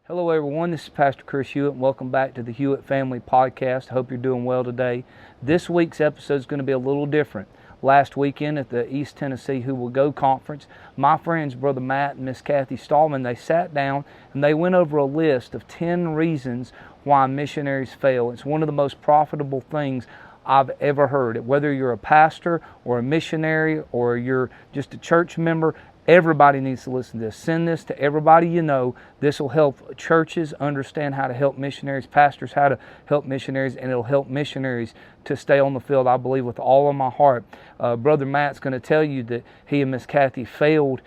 Hello everyone, this is Pastor Chris Hewett and welcome back to the Hewett Family Podcast. I hope you're doing well today. This week's episode is going to be a little different. Last weekend at the East Tennessee Who Will Go conference, my friends Brother Matt and Miss Cathy Stahlman, they sat down and they went over a list of 10 reasons why missionaries fail. It's one of the most profitable things I've ever heard. Whether you're a pastor or a missionary or you're just a church member, everybody needs to listen to this. Send this to everybody you know. This will help churches understand how to help missionaries, pastors how to help missionaries, and it'll help missionaries to stay on the field, I believe, with all of my heart. Brother Matt's going to tell you that he and Miss Cathy failed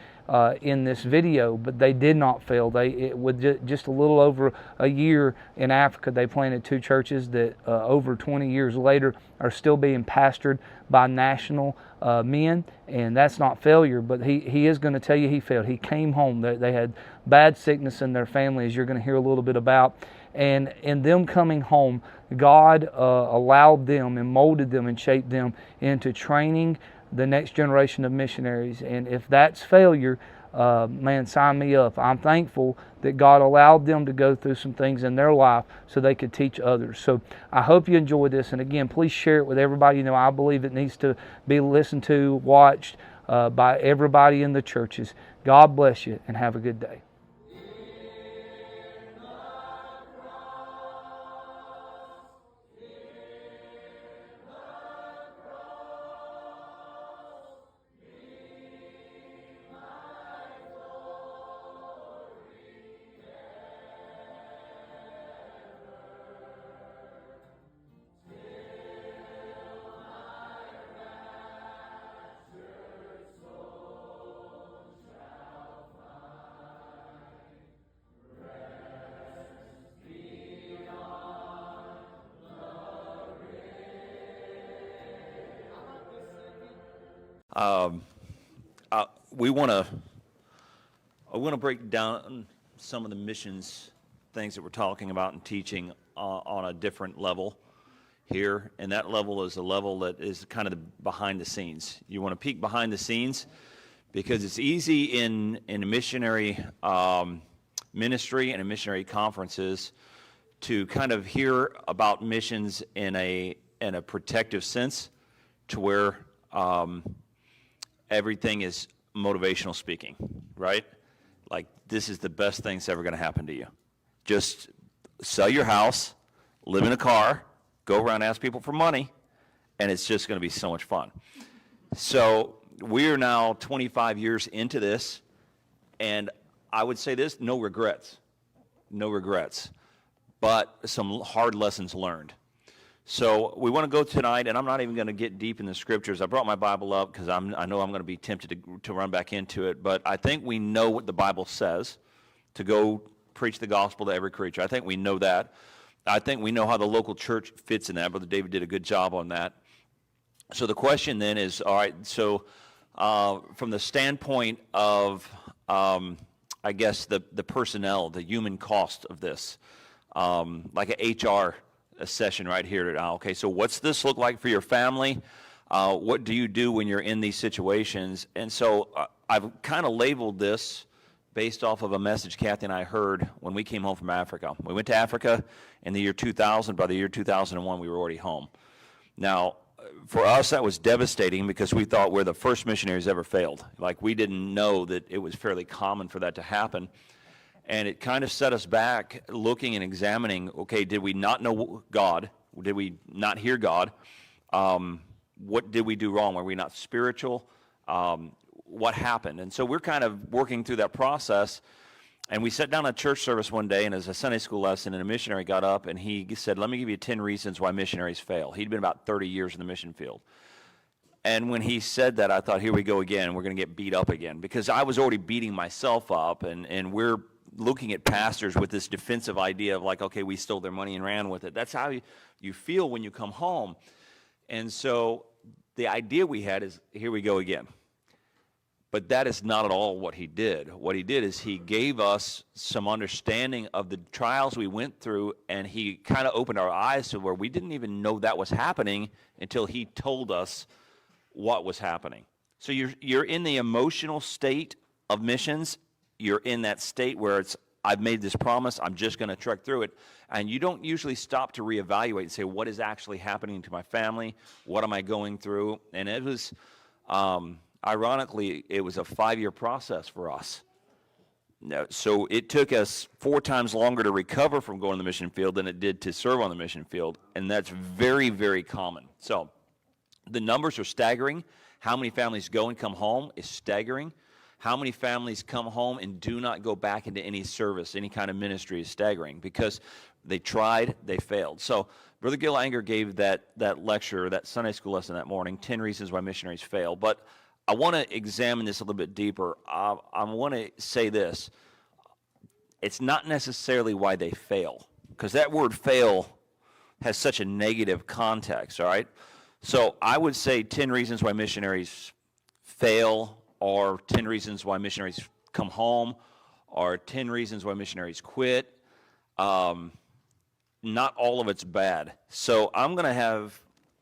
in this video, but they did not fail. With just a little over a year in Africa, they planted 2 churches that over 20 years later are still being pastored by national men, and that's not failure, but he is going to tell you he failed. He came home. They had bad sickness in their family, as you're going to hear a little bit about, and in them coming home, God allowed them and molded them and shaped them into training the next generation of missionaries. And if that's failure, man, sign me up. I'm thankful that God allowed them to go through some things in their life so they could teach others. So I hope you enjoyed this. And again, please share it with everybody. You know, I believe it needs to be listened to, watched by everybody in the churches. God bless you and have a good day. I want to break down some of the missions things that we're talking about and teaching on a different level here, and that level is a level that is kind of the behind the scenes. You want to peek behind the scenes because it's easy in a missionary ministry and in missionary conferences to kind of hear about missions in a protective sense, to where everything is motivational speaking, right? Like, this is the best thing that's ever going to happen to you. Just sell your house, live in a car, go around and ask people for money, and it's just going to be so much fun. So we are now 25 years into this, and I would say this, no regrets, but some hard lessons learned. So we want to go tonight, and I'm not even going to get deep in the scriptures. I brought my Bible up because I know I'm going to be tempted to run back into it, but I think we know what the Bible says, to go preach the gospel to every creature. I think we know that. I think we know how the local church fits in that. Brother David did a good job on that. So the question then is, all right, so from the standpoint of, I guess, the personnel, the human cost of this, like an HR a session right here now. Okay, so what's this look like for your family? What do you do when you're in these situations? And so I've kind of labeled this based off of a message Cathy and I heard when we came home from Africa. We went to Africa in the year 2000. By the year 2001, we were already home. Now, for us, that was devastating because we thought we're the first missionaries ever failed. Like, we didn't know that it was fairly common for that to happen. And it kind of set us back looking and examining, okay, did we not know God? Did we not hear God? What did we do wrong? Were we not spiritual? What happened? And so we're kind of working through that process. And we sat down at church service one day, and as a Sunday school lesson, and a missionary got up, and he said, let me give you 10 reasons why missionaries fail. He'd been about 30 years in the mission field. And when he said that, I thought, here we go again. We're going to get beat up again. Because I was already beating myself up, and we're looking at pastors with this defensive idea of like, okay, we stole their money and ran with it. That's how you feel when you come home. And so the idea we had is, here we go again. But that is not at all what he did. What he did is he gave us some understanding of the trials we went through, and he kind of opened our eyes to where we didn't even know that was happening until he told us what was happening. So you're in the emotional state of missions. You're in that state where it's, I've made this promise. I'm just going to trek through it. And you don't usually stop to reevaluate and say, what is actually happening to my family? What am I going through? And it was, ironically, it was a 5-year process for us. So it took us 4 times longer to recover from going to the mission field than it did to serve on the mission field. And that's very, very common. So the numbers are staggering. How many families go and come home is staggering. How many families come home and do not go back into any service, any kind of ministry is staggering because they tried, they failed. So Brother Gil Anger gave that lecture, that Sunday school lesson that morning, 10 Reasons Why Missionaries Fail. But I want to examine this a little bit deeper. I want to say this. It's not necessarily why they fail, because that word fail has such a negative context, all right? So I would say 10 reasons why missionaries fail, or 10 reasons why missionaries come home, or 10 reasons why missionaries quit. Not all of it's bad. So I'm going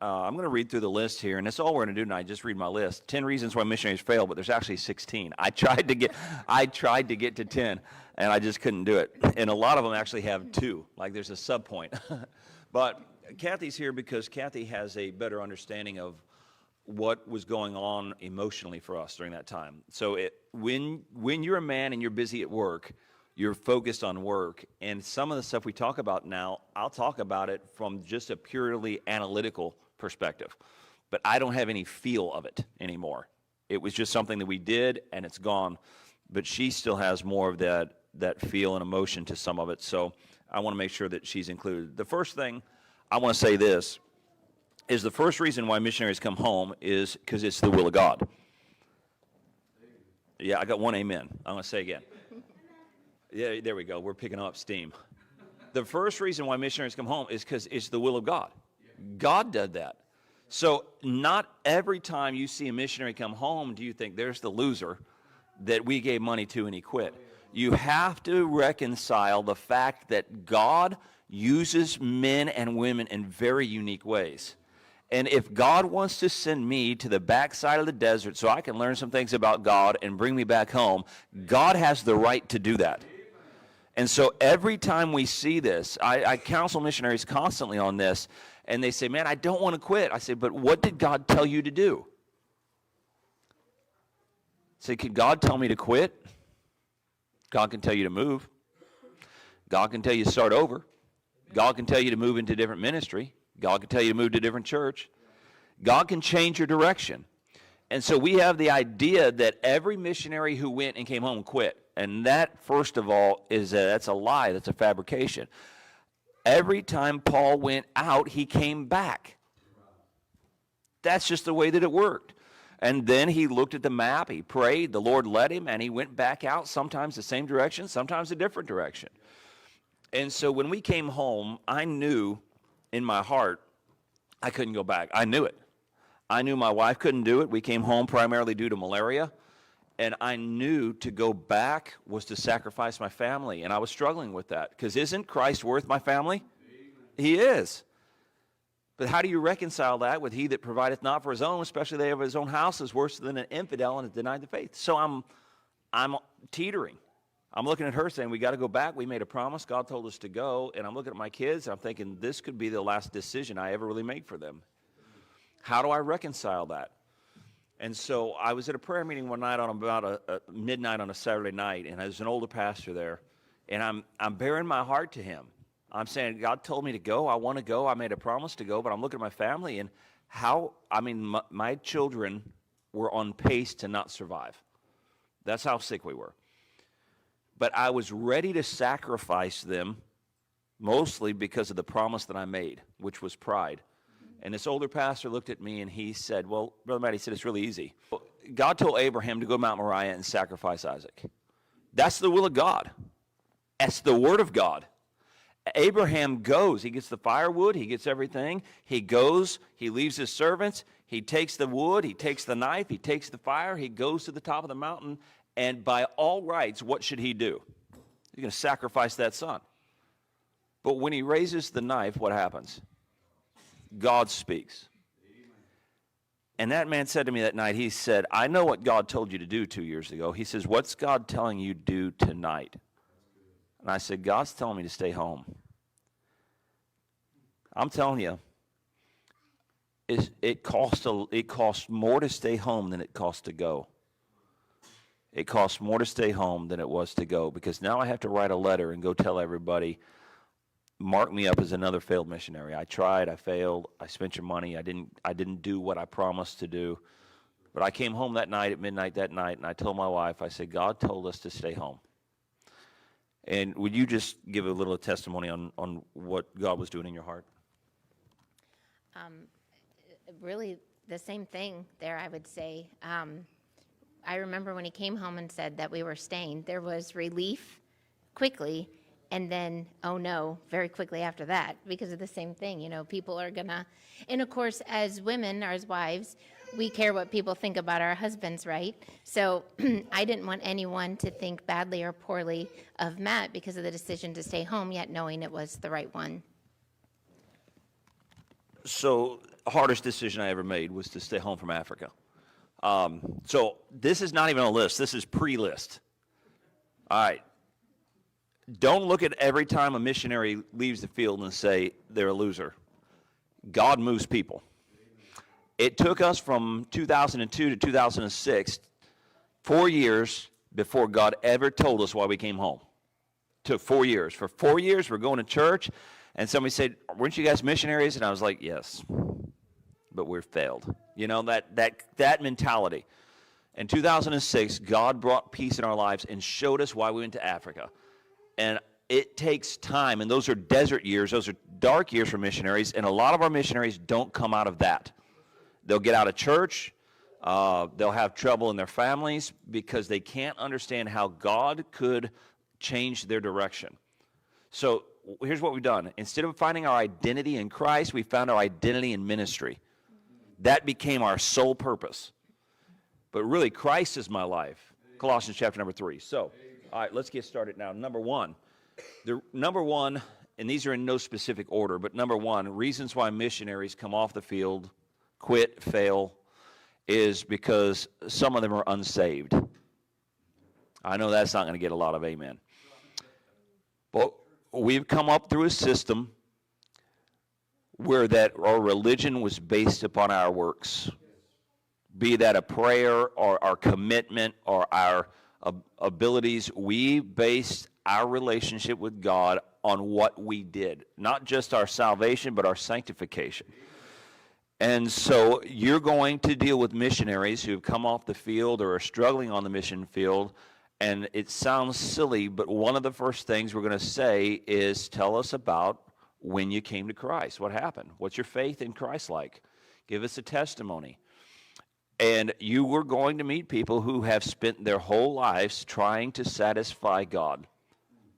to read through the list here, and that's all we're going to do tonight. Just read my list. 10 reasons why missionaries fail, but there's actually 16. I tried to get to 10, and I just couldn't do it. And a lot of them actually have 2, like there's a sub point. But Cathy's here because Cathy has a better understanding of what was going on emotionally for us during that time. So when you're a man and you're busy at work, you're focused on work, and some of the stuff we talk about now, I'll talk about it from just a purely analytical perspective, but I don't have any feel of it anymore. It was just something that we did, and it's gone, but she still has more of that feel and emotion to some of it, so I want to make sure that she's included. The first thing I want to say this is the first reason why missionaries come home is because it's the will of God. Yeah, I got one amen. I'm going to say again. Yeah, there we go. We're picking up steam. The first reason why missionaries come home is because it's the will of God. God did that. So not every time you see a missionary come home do you think there's the loser that we gave money to and he quit. You have to reconcile the fact that God uses men and women in very unique ways. And if God wants to send me to the backside of the desert so I can learn some things about God and bring me back home, God has the right to do that. And so every time we see this, I counsel missionaries constantly on this, and they say, man, I don't want to quit. I say, but what did God tell you to do? I say, could God tell me to quit? God can tell you to move. God can tell you to start over. God can tell you to move into a different ministry. God can tell you to move to a different church. God can change your direction. And so we have the idea that every missionary who went and came home quit. And that, first of all, that's a lie. That's a fabrication. Every time Paul went out, he came back. That's just the way that it worked. And then he looked at the map, he prayed, the Lord led him, and he went back out, sometimes the same direction, sometimes a different direction. And so when we came home, I knew in my heart I couldn't go back. I knew it. I knew my wife couldn't do it. We came home primarily due to malaria. And I knew to go back was to sacrifice my family. And I was struggling with that. Because isn't Christ worth my family? He is. But how do you reconcile that with he that provideth not for his own, especially they of his own house, is worse than an infidel and has denied the faith? So I'm teetering. I'm looking at her saying, we got to go back. We made a promise. God told us to go. And I'm looking at my kids, and I'm thinking, this could be the last decision I ever really make for them. How do I reconcile that? And so I was at a prayer meeting one night on about a midnight on a Saturday night, and there's an older pastor there, and I'm bearing my heart to him. I'm saying, God told me to go. I want to go. I made a promise to go, but I'm looking at my family, and my children were on pace to not survive. That's how sick we were. But I was ready to sacrifice them, mostly because of the promise that I made, which was pride. And this older pastor looked at me and he said, well, Brother Matt, he said, it's really easy. God told Abraham to go to Mount Moriah and sacrifice Isaac. That's the will of God. That's the word of God. Abraham goes. He gets the firewood. He gets everything. He goes. He leaves his servants. He takes the wood. He takes the knife. He takes the fire. He goes to the top of the mountain. And by all rights, what should he do? He's going to sacrifice that son. But when he raises the knife, what happens? God speaks. And that man said to me that night, he said, I know what God told you to do 2 years ago. He says, what's God telling you to do tonight? And I said, God's telling me to stay home. I'm telling you, it costs more to stay home than it costs to go. It costs more to stay home than it was to go, because now I have to write a letter and go tell everybody, mark me up as another failed missionary. I tried, I failed, I spent your money, I didn't do what I promised to do. But I came home that night at midnight that night, and I told my wife, I said, God told us to stay home. And would you just give a little testimony on what God was doing in your heart? Really the same thing there, I would say. I remember when he came home and said that we were staying, there was relief quickly, and then, oh no, very quickly after that, because of the same thing. You know, people are gonna, and of course, as women or as wives, we care what people think about our husbands, right? So I didn't want anyone to think badly or poorly of Matt because of the decision to stay home, yet knowing it was the right one. So hardest decision I ever made was to stay home from Africa. So this is not even a list. This is pre-list. All right. Don't look at every time a missionary leaves the field and say they're a loser. God moves people. It took us from 2002 to 2006, 4 years before God ever told us why we came home. It took 4 years. For 4 years, we're going to church, and somebody said, weren't you guys missionaries? And I was like, yes, but we're failed. You know, that mentality. In 2006, God brought peace in our lives and showed us why we went to Africa. And it takes time, and those are desert years. Those are dark years for missionaries, and a lot of our missionaries don't come out of that. They'll get out of church. They'll have trouble in their families because they can't understand how God could change their direction. So here's what we've done. Instead of finding our identity in Christ, we found our identity in ministry. That became our sole purpose. But really, Christ is my life. Colossians chapter number 3. So, all right, let's get started now. Number one, and these are in no specific order, but number one, reasons why missionaries come off the field, quit, fail, is because some of them are unsaved. I know that's not going to get a lot of amen. But we've come up through a system where that our religion was based upon our works, be that a prayer or our commitment or our abilities. We based our relationship with God on what we did, not just our salvation, but our sanctification. And so you're going to deal with missionaries who have come off the field or are struggling on the mission field, and it sounds silly, but one of the first things we're going to say is, tell us about when you came to Christ. What happened? What's your faith in Christ like? Give us a testimony. And you were going to meet people who have spent their whole lives trying to satisfy God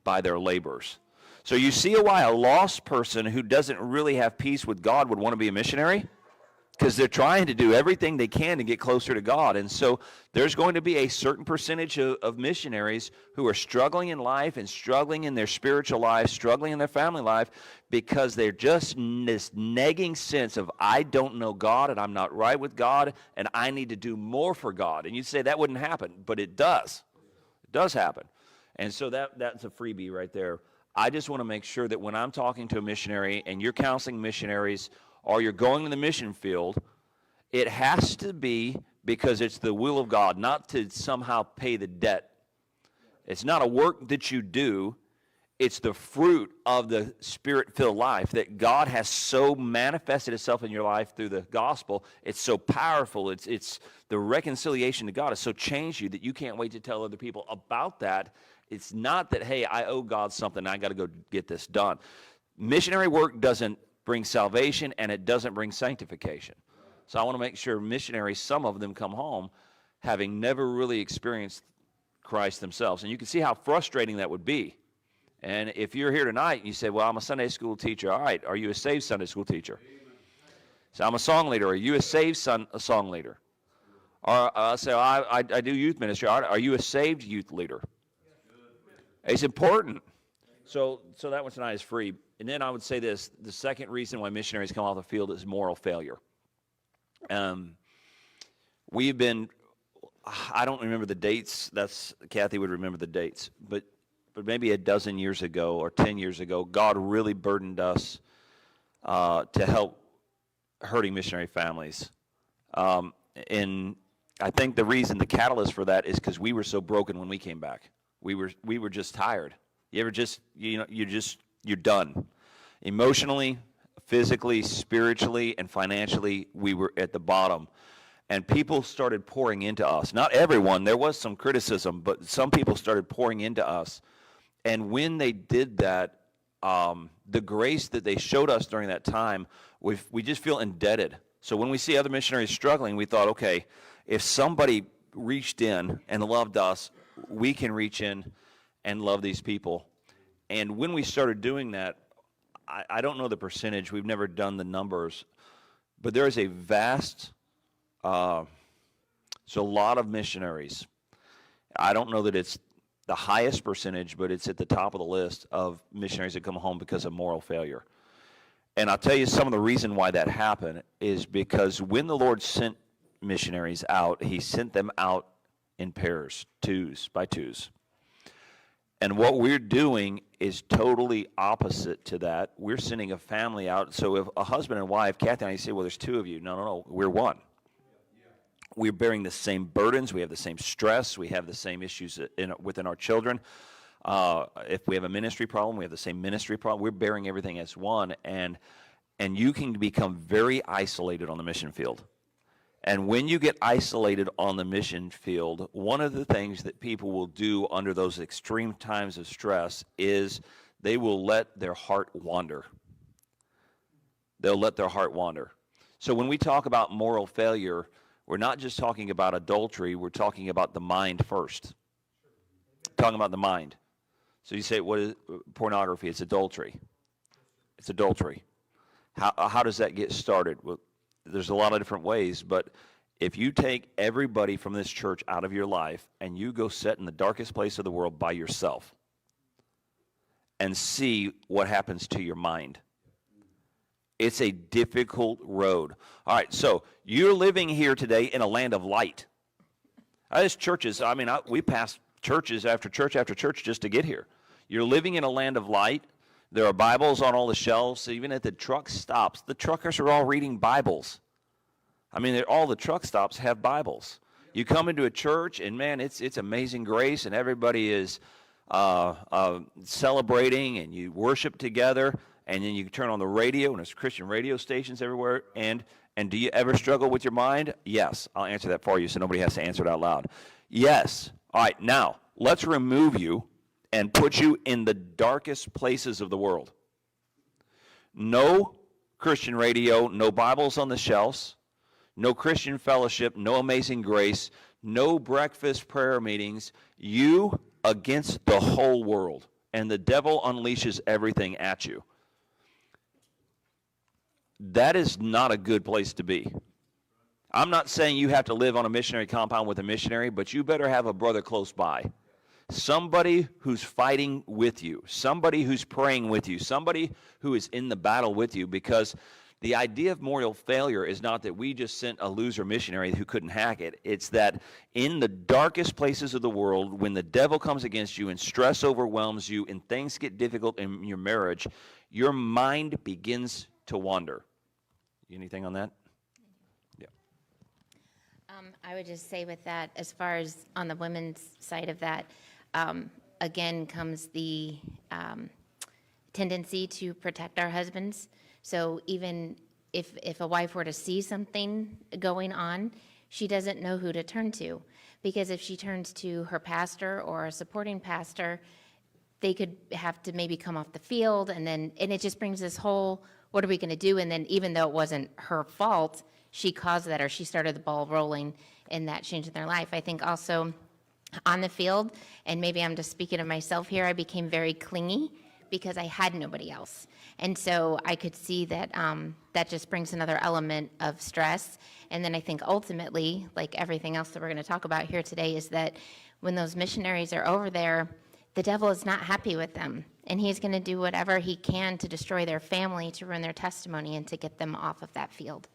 by their labors. So you see why a lost person who doesn't really have peace with God would want to be a missionary? Because they're trying to do everything they can to get closer to God. And so there's going to be a certain percentage of missionaries who are struggling in life and struggling in their spiritual life, struggling in their family life, because they're just this nagging sense of, I don't know God and I'm not right with God and I need to do more for God. And you say that wouldn't happen, but it does. It does happen. And so that's a freebie right there. I just want to make sure that when I'm talking to a missionary and you're counseling missionaries or you're going to the mission field, it has to be because it's the will of God, not to somehow pay the debt. It's not a work that you do. It's the fruit of the Spirit-filled life that God has so manifested itself in your life through the gospel. It's so powerful. It's the reconciliation to God has so changed you that you can't wait to tell other people about that. It's not that, hey, I owe God something, I got to go get this done. Missionary work doesn't bring salvation, and it doesn't bring sanctification. So I want to make sure missionaries, some of them come home having never really experienced Christ themselves. And you can see how frustrating that would be. And if you're here tonight and you say, well, I'm a Sunday school teacher. All right, are you a saved Sunday school teacher? So I'm a song leader. Are you a saved song leader? Or I do youth ministry. Are you a saved youth leader? It's important. So that one tonight is free. And then I would say this, the second reason why missionaries come off the field is moral failure. We've been, I don't remember the dates, Cathy would remember the dates, but but maybe a dozen years ago or 10 years ago, God really burdened us to help hurting missionary families. And I think the catalyst for that is because we were so broken when we came back. We were just tired. You ever just, you're done. Emotionally, physically, spiritually, and financially, we were at the bottom. And people started pouring into us. Not everyone, there was some criticism, but some people started pouring into us. And when they did that, the grace that they showed us during that time, we just feel indebted. So when we see other missionaries struggling, we thought, okay, if somebody reached in and loved us, we can reach in and love these people. And when we started doing that, I don't know the percentage, we've never done the numbers, but there is a vast, so a lot of missionaries. I don't know that it's the highest percentage, but it's at the top of the list of missionaries that come home because of moral failure. And I'll tell you some of the reason why that happened is because when the Lord sent missionaries out, he sent them out in pairs, twos by twos. And what we're doing is totally opposite to that. We're sending a family out. So if a husband and wife, Cathy and I say, well, there's two of you. No, we're one. We're bearing the same burdens. We have the same stress. We have the same issues within our children. If we have a ministry problem, we have the same ministry problem. We're bearing everything as one. And you can become very isolated on the mission field. And when you get isolated on the mission field, one of the things that people will do under those extreme times of stress is they will let their heart wander. They'll let their heart wander. So when we talk about moral failure, we're not just talking about adultery, we're talking about the mind first. Talking about the mind. So you say, what is pornography? It's adultery. It's adultery. How does that get started? Well, there's a lot of different ways, but if you take everybody from this church out of your life and you go sit in the darkest place of the world by yourself and see what happens to your mind, it's a difficult road. All right, so you're living here today in a land of light. There's churches, we passed churches after church after church just to get here. You're living in a land of light. There are Bibles on all the shelves. Even at the truck stops, the truckers are all reading Bibles. All the truck stops have Bibles. You come into a church, and man, it's amazing grace, and everybody is celebrating, and you worship together, and then you turn on the radio, and there's Christian radio stations everywhere. And do you ever struggle with your mind? Yes. I'll answer that for you so nobody has to answer it out loud. Yes. All right, now, let's remove you and put you in the darkest places of the world. No Christian radio, no Bibles on the shelves, no Christian fellowship, no amazing grace, no breakfast prayer meetings. You against the whole world, and the devil unleashes everything at you. That is not a good place to be. I'm not saying you have to live on a missionary compound with a missionary, but you better have a brother close by. Somebody who's fighting with you, somebody who's praying with you, somebody who is in the battle with you, because the idea of moral failure is not that we just sent a loser missionary who couldn't hack it. It's that in the darkest places of the world, when the devil comes against you and stress overwhelms you and things get difficult in your marriage, your mind begins to wander. Anything on that? Yeah. I would just say with that, as far as on the women's side of that, again comes the tendency to protect our husbands. So even if a wife were to see something going on, she doesn't know who to turn to. Because if she turns to her pastor or a supporting pastor, they could have to maybe come off the field, and it just brings this whole, what are we going to do? And then even though it wasn't her fault, she caused that, or she started the ball rolling, and that changed their life. I think also on the field, and maybe I'm just speaking of myself here, I became very clingy because I had nobody else. And so I could see that that just brings another element of stress. And then I think ultimately, like everything else that we're going to talk about here today, is that when those missionaries are over there, the devil is not happy with them. And he's going to do whatever he can to destroy their family, to ruin their testimony, and to get them off of that field.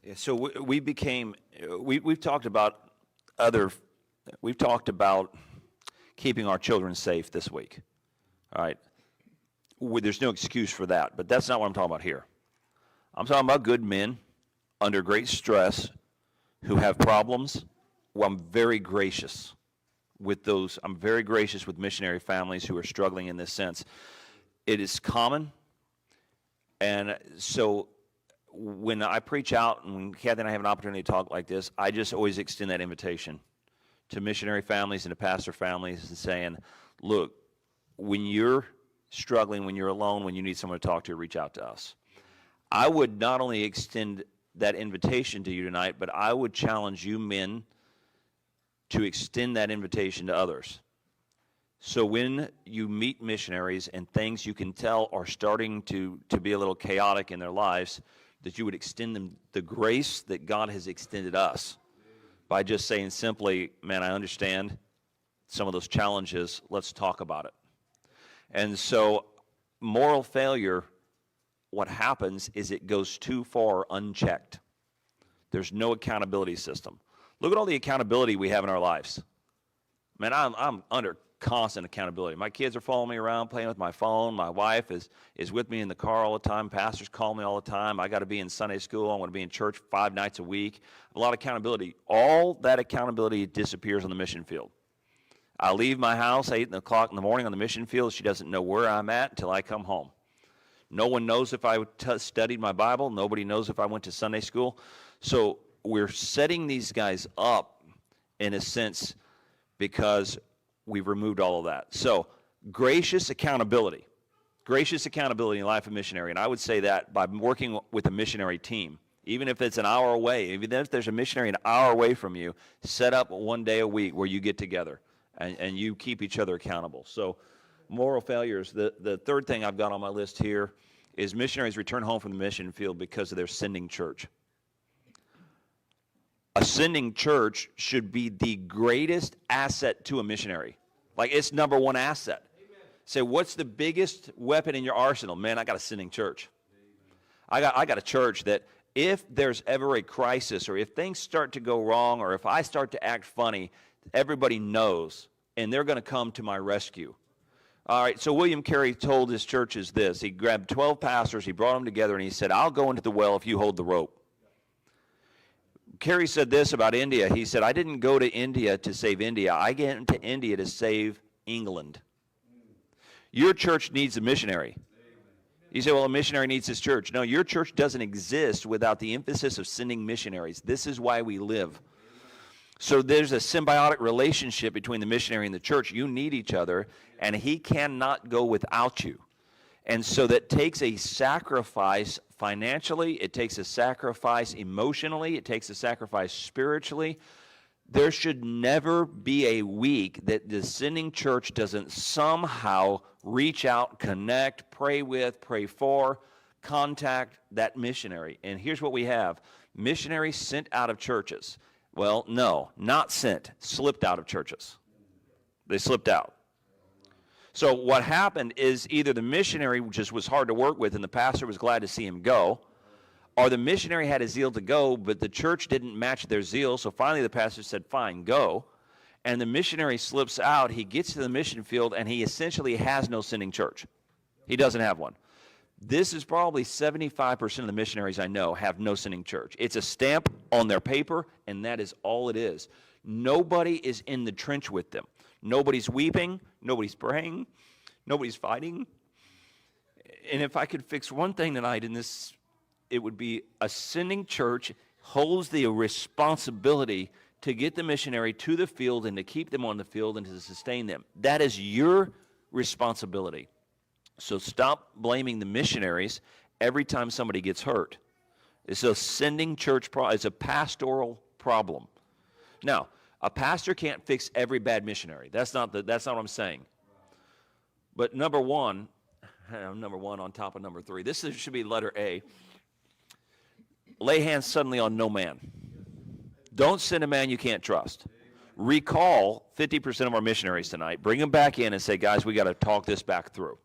Yeah, so we've talked about keeping our children safe this week. All right? There's no excuse for that, but that's not what I'm talking about here. I'm talking about good men under great stress who have problems. Well, I'm very gracious with those. I'm very gracious with missionary families who are struggling in this sense. It is common, and so when I preach out and when Cathy and I have an opportunity to talk like this, I just always extend that invitation to missionary families and to pastor families and saying, look, when you're struggling, when you're alone, when you need someone to talk to, reach out to us. I would not only extend that invitation to you tonight, but I would challenge you men to extend that invitation to others. So when you meet missionaries and things you can tell are starting to be a little chaotic in their lives, that you would extend them the grace that God has extended us by just saying simply, man, I understand some of those challenges. Let's talk about it. And so moral failure, what happens is it goes too far unchecked. There's no accountability system. Look at all the accountability we have in our lives. Man, I'm under constant accountability. My kids are following me around, playing with my phone. My wife is with me in the car all the time. Pastors call me all the time. I got to be in Sunday school. I want to be in church 5 nights a week. A lot of accountability. All that accountability disappears on the mission field. I leave my house 8 o'clock in the morning on the mission field. She doesn't know where I'm at until I come home. No one knows if I studied my Bible. Nobody knows if I went to Sunday school. So we're setting these guys up in a sense because we've removed all of that. So gracious accountability in the life of a missionary. And I would say that by working with a missionary team, even if it's an hour away, even if there's a missionary an hour away from you, set up 1 day a week where you get together and you keep each other accountable. So moral failures. The third thing I've got on my list here is missionaries return home from the mission field because of their sending church. A sending church should be the greatest asset to a missionary. Like, it's number one asset. Amen. Say, what's the biggest weapon in your arsenal? Man, I got a sending church. I got a church that if there's ever a crisis or if things start to go wrong or if I start to act funny, everybody knows, and they're going to come to my rescue. All right, so William Carey told his churches this. He grabbed 12 pastors, he brought them together, and he said, I'll go into the well if you hold the rope. Carey said this about India. He said, I didn't go to India to save India. I get into India to save England. Your church needs a missionary. You say, well, a missionary needs his church. No, your church doesn't exist without the emphasis of sending missionaries. This is why we live. So there's a symbiotic relationship between the missionary and the church. You need each other, and he cannot go without you. And so that takes a sacrifice financially, it takes a sacrifice emotionally, it takes a sacrifice spiritually. There should never be a week that the sending church doesn't somehow reach out, connect, pray with, pray for, contact that missionary. And here's what we have. Missionaries sent out of churches. Well, no, not sent, slipped out of churches. They slipped out. So what happened is either the missionary just was hard to work with and the pastor was glad to see him go, or the missionary had a zeal to go, but the church didn't match their zeal, so finally the pastor said, fine, go. And the missionary slips out, he gets to the mission field, and he essentially has no sending church. He doesn't have one. This is probably 75% of the missionaries I know have no sending church. It's a stamp on their paper, and that is all it is. Nobody is in the trench with them. Nobody's weeping, nobody's praying, nobody's fighting. And if I could fix one thing tonight in this, it would be a sending church holds the responsibility to get the missionary to the field and to keep them on the field and to sustain them. That is your responsibility. So stop blaming the missionaries every time somebody gets hurt. It's a sending church problem. It's a pastoral problem. Now, a pastor can't fix every bad missionary. That's not what I'm saying. But number one on top of number 3. This should be letter A. Lay hands suddenly on no man. Don't send a man you can't trust. Recall 50% of our missionaries tonight. Bring them back in and say, guys, we got to talk this back through.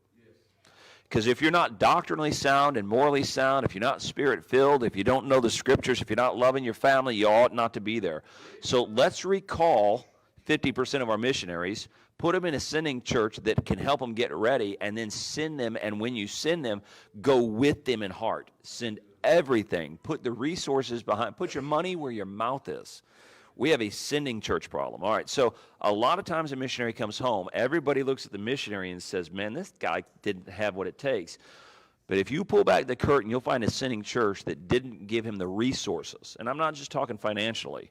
Because if you're not doctrinally sound and morally sound, if you're not spirit-filled, if you don't know the scriptures, if you're not loving your family, you ought not to be there. So let's recall 50% of our missionaries, Put them in a sending church that can help them get ready, and then send them. And when you send them, go with them in heart. Send everything. Put the resources behind. Put your money where your mouth is. We have a sending church problem. All right, so a lot of times a missionary comes home, everybody looks at the missionary and says, man, this guy didn't have what it takes. But if you pull back the curtain, you'll find a sending church that didn't give him the resources. And I'm not just talking financially.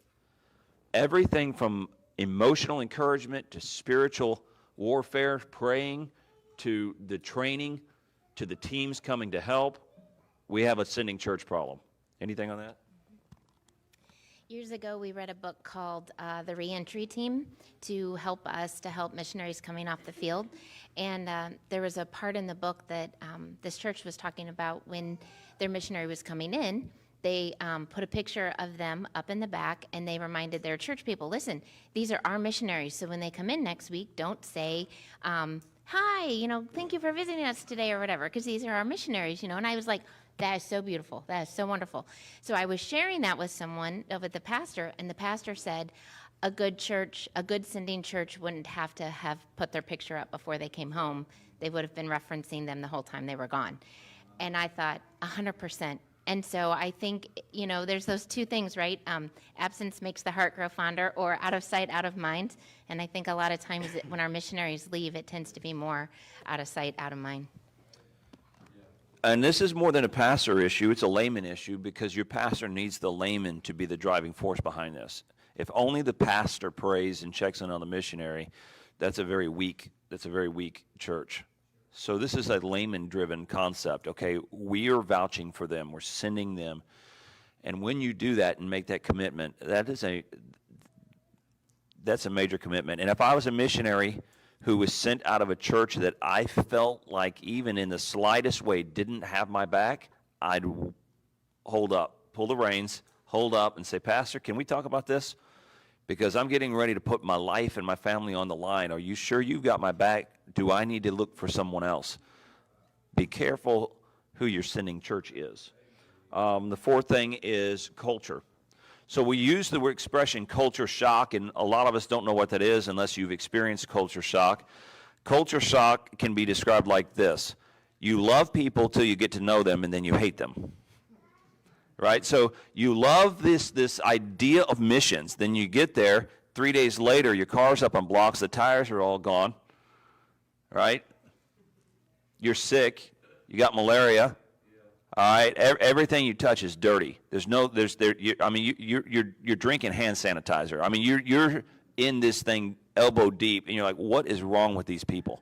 Everything from emotional encouragement to spiritual warfare, praying, to the training, to the teams coming to help. We have a sending church problem. Anything on that? Years ago, we read a book called The Reentry Team to help missionaries coming off the field. And there was a part in the book that this church was talking about when their missionary was coming in. They put a picture of them up in the back, and they reminded their church people, listen, these are our missionaries. So when they come in next week, don't say, hi, thank you for visiting us today or whatever, because these are our missionaries, And I was like, that is so beautiful. That is so wonderful. So I was sharing that with with the pastor, and the pastor said a good sending church wouldn't have to have put their picture up before they came home. They would have been referencing them the whole time they were gone. And I thought, 100%. And so I think, there's those two things, right? Absence makes the heart grow fonder, or out of sight, out of mind. And I think a lot of times when our missionaries leave, it tends to be more out of sight, out of mind. And this is more than a pastor issue, it's a layman issue, because your pastor needs the layman to be the driving force behind this. If only the pastor prays and checks in on the missionary, that's a very weak church. So this is a layman-driven concept, okay? We are vouching for them, we're sending them. And when you do that and make that commitment, that's a major commitment. And if I was a missionary who was sent out of a church that I felt like even in the slightest way didn't have my back, I'd hold up, pull the reins, hold up and say, Pastor, can we talk about this? Because I'm getting ready to put my life and my family on the line. Are you sure you've got my back? Do I need to look for someone else? Be careful who your sending church is. The fourth thing is culture. So we use the expression culture shock, and a lot of us don't know what that is unless you've experienced culture shock. Culture shock can be described like this. You love people till you get to know them, and then you hate them. Right? So you love this idea of missions. Then you get there, 3 days later, your car's up on blocks, the tires are all gone. Right? You're sick. You got malaria. All right, everything you touch is dirty. You're drinking hand sanitizer. I mean, you're in this thing elbow deep, and you're like, what is wrong with these people?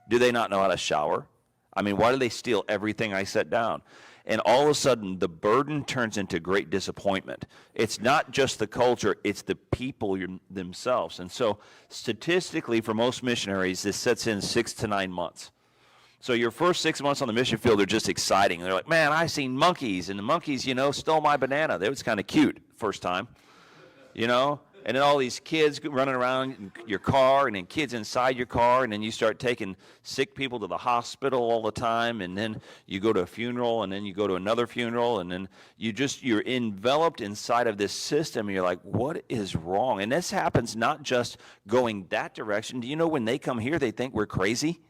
Do they not know how to shower? I mean, why do they steal everything I set down? And all of a sudden, the burden turns into great disappointment. It's not just the culture, it's the people themselves. And so statistically, for most missionaries, this sets in 6 to 9 months. So your first 6 months on the mission field are just exciting. They're like, man, I seen monkeys, and the monkeys, stole my banana. That was kind of cute first time, And then all these kids running around in your car, and then kids inside your car, and then you start taking sick people to the hospital all the time, and then you go to a funeral, and then you go to another funeral, and then you're enveloped inside of this system, and you're like, what is wrong? And this happens not just going that direction. Do you know when they come here, they think we're crazy?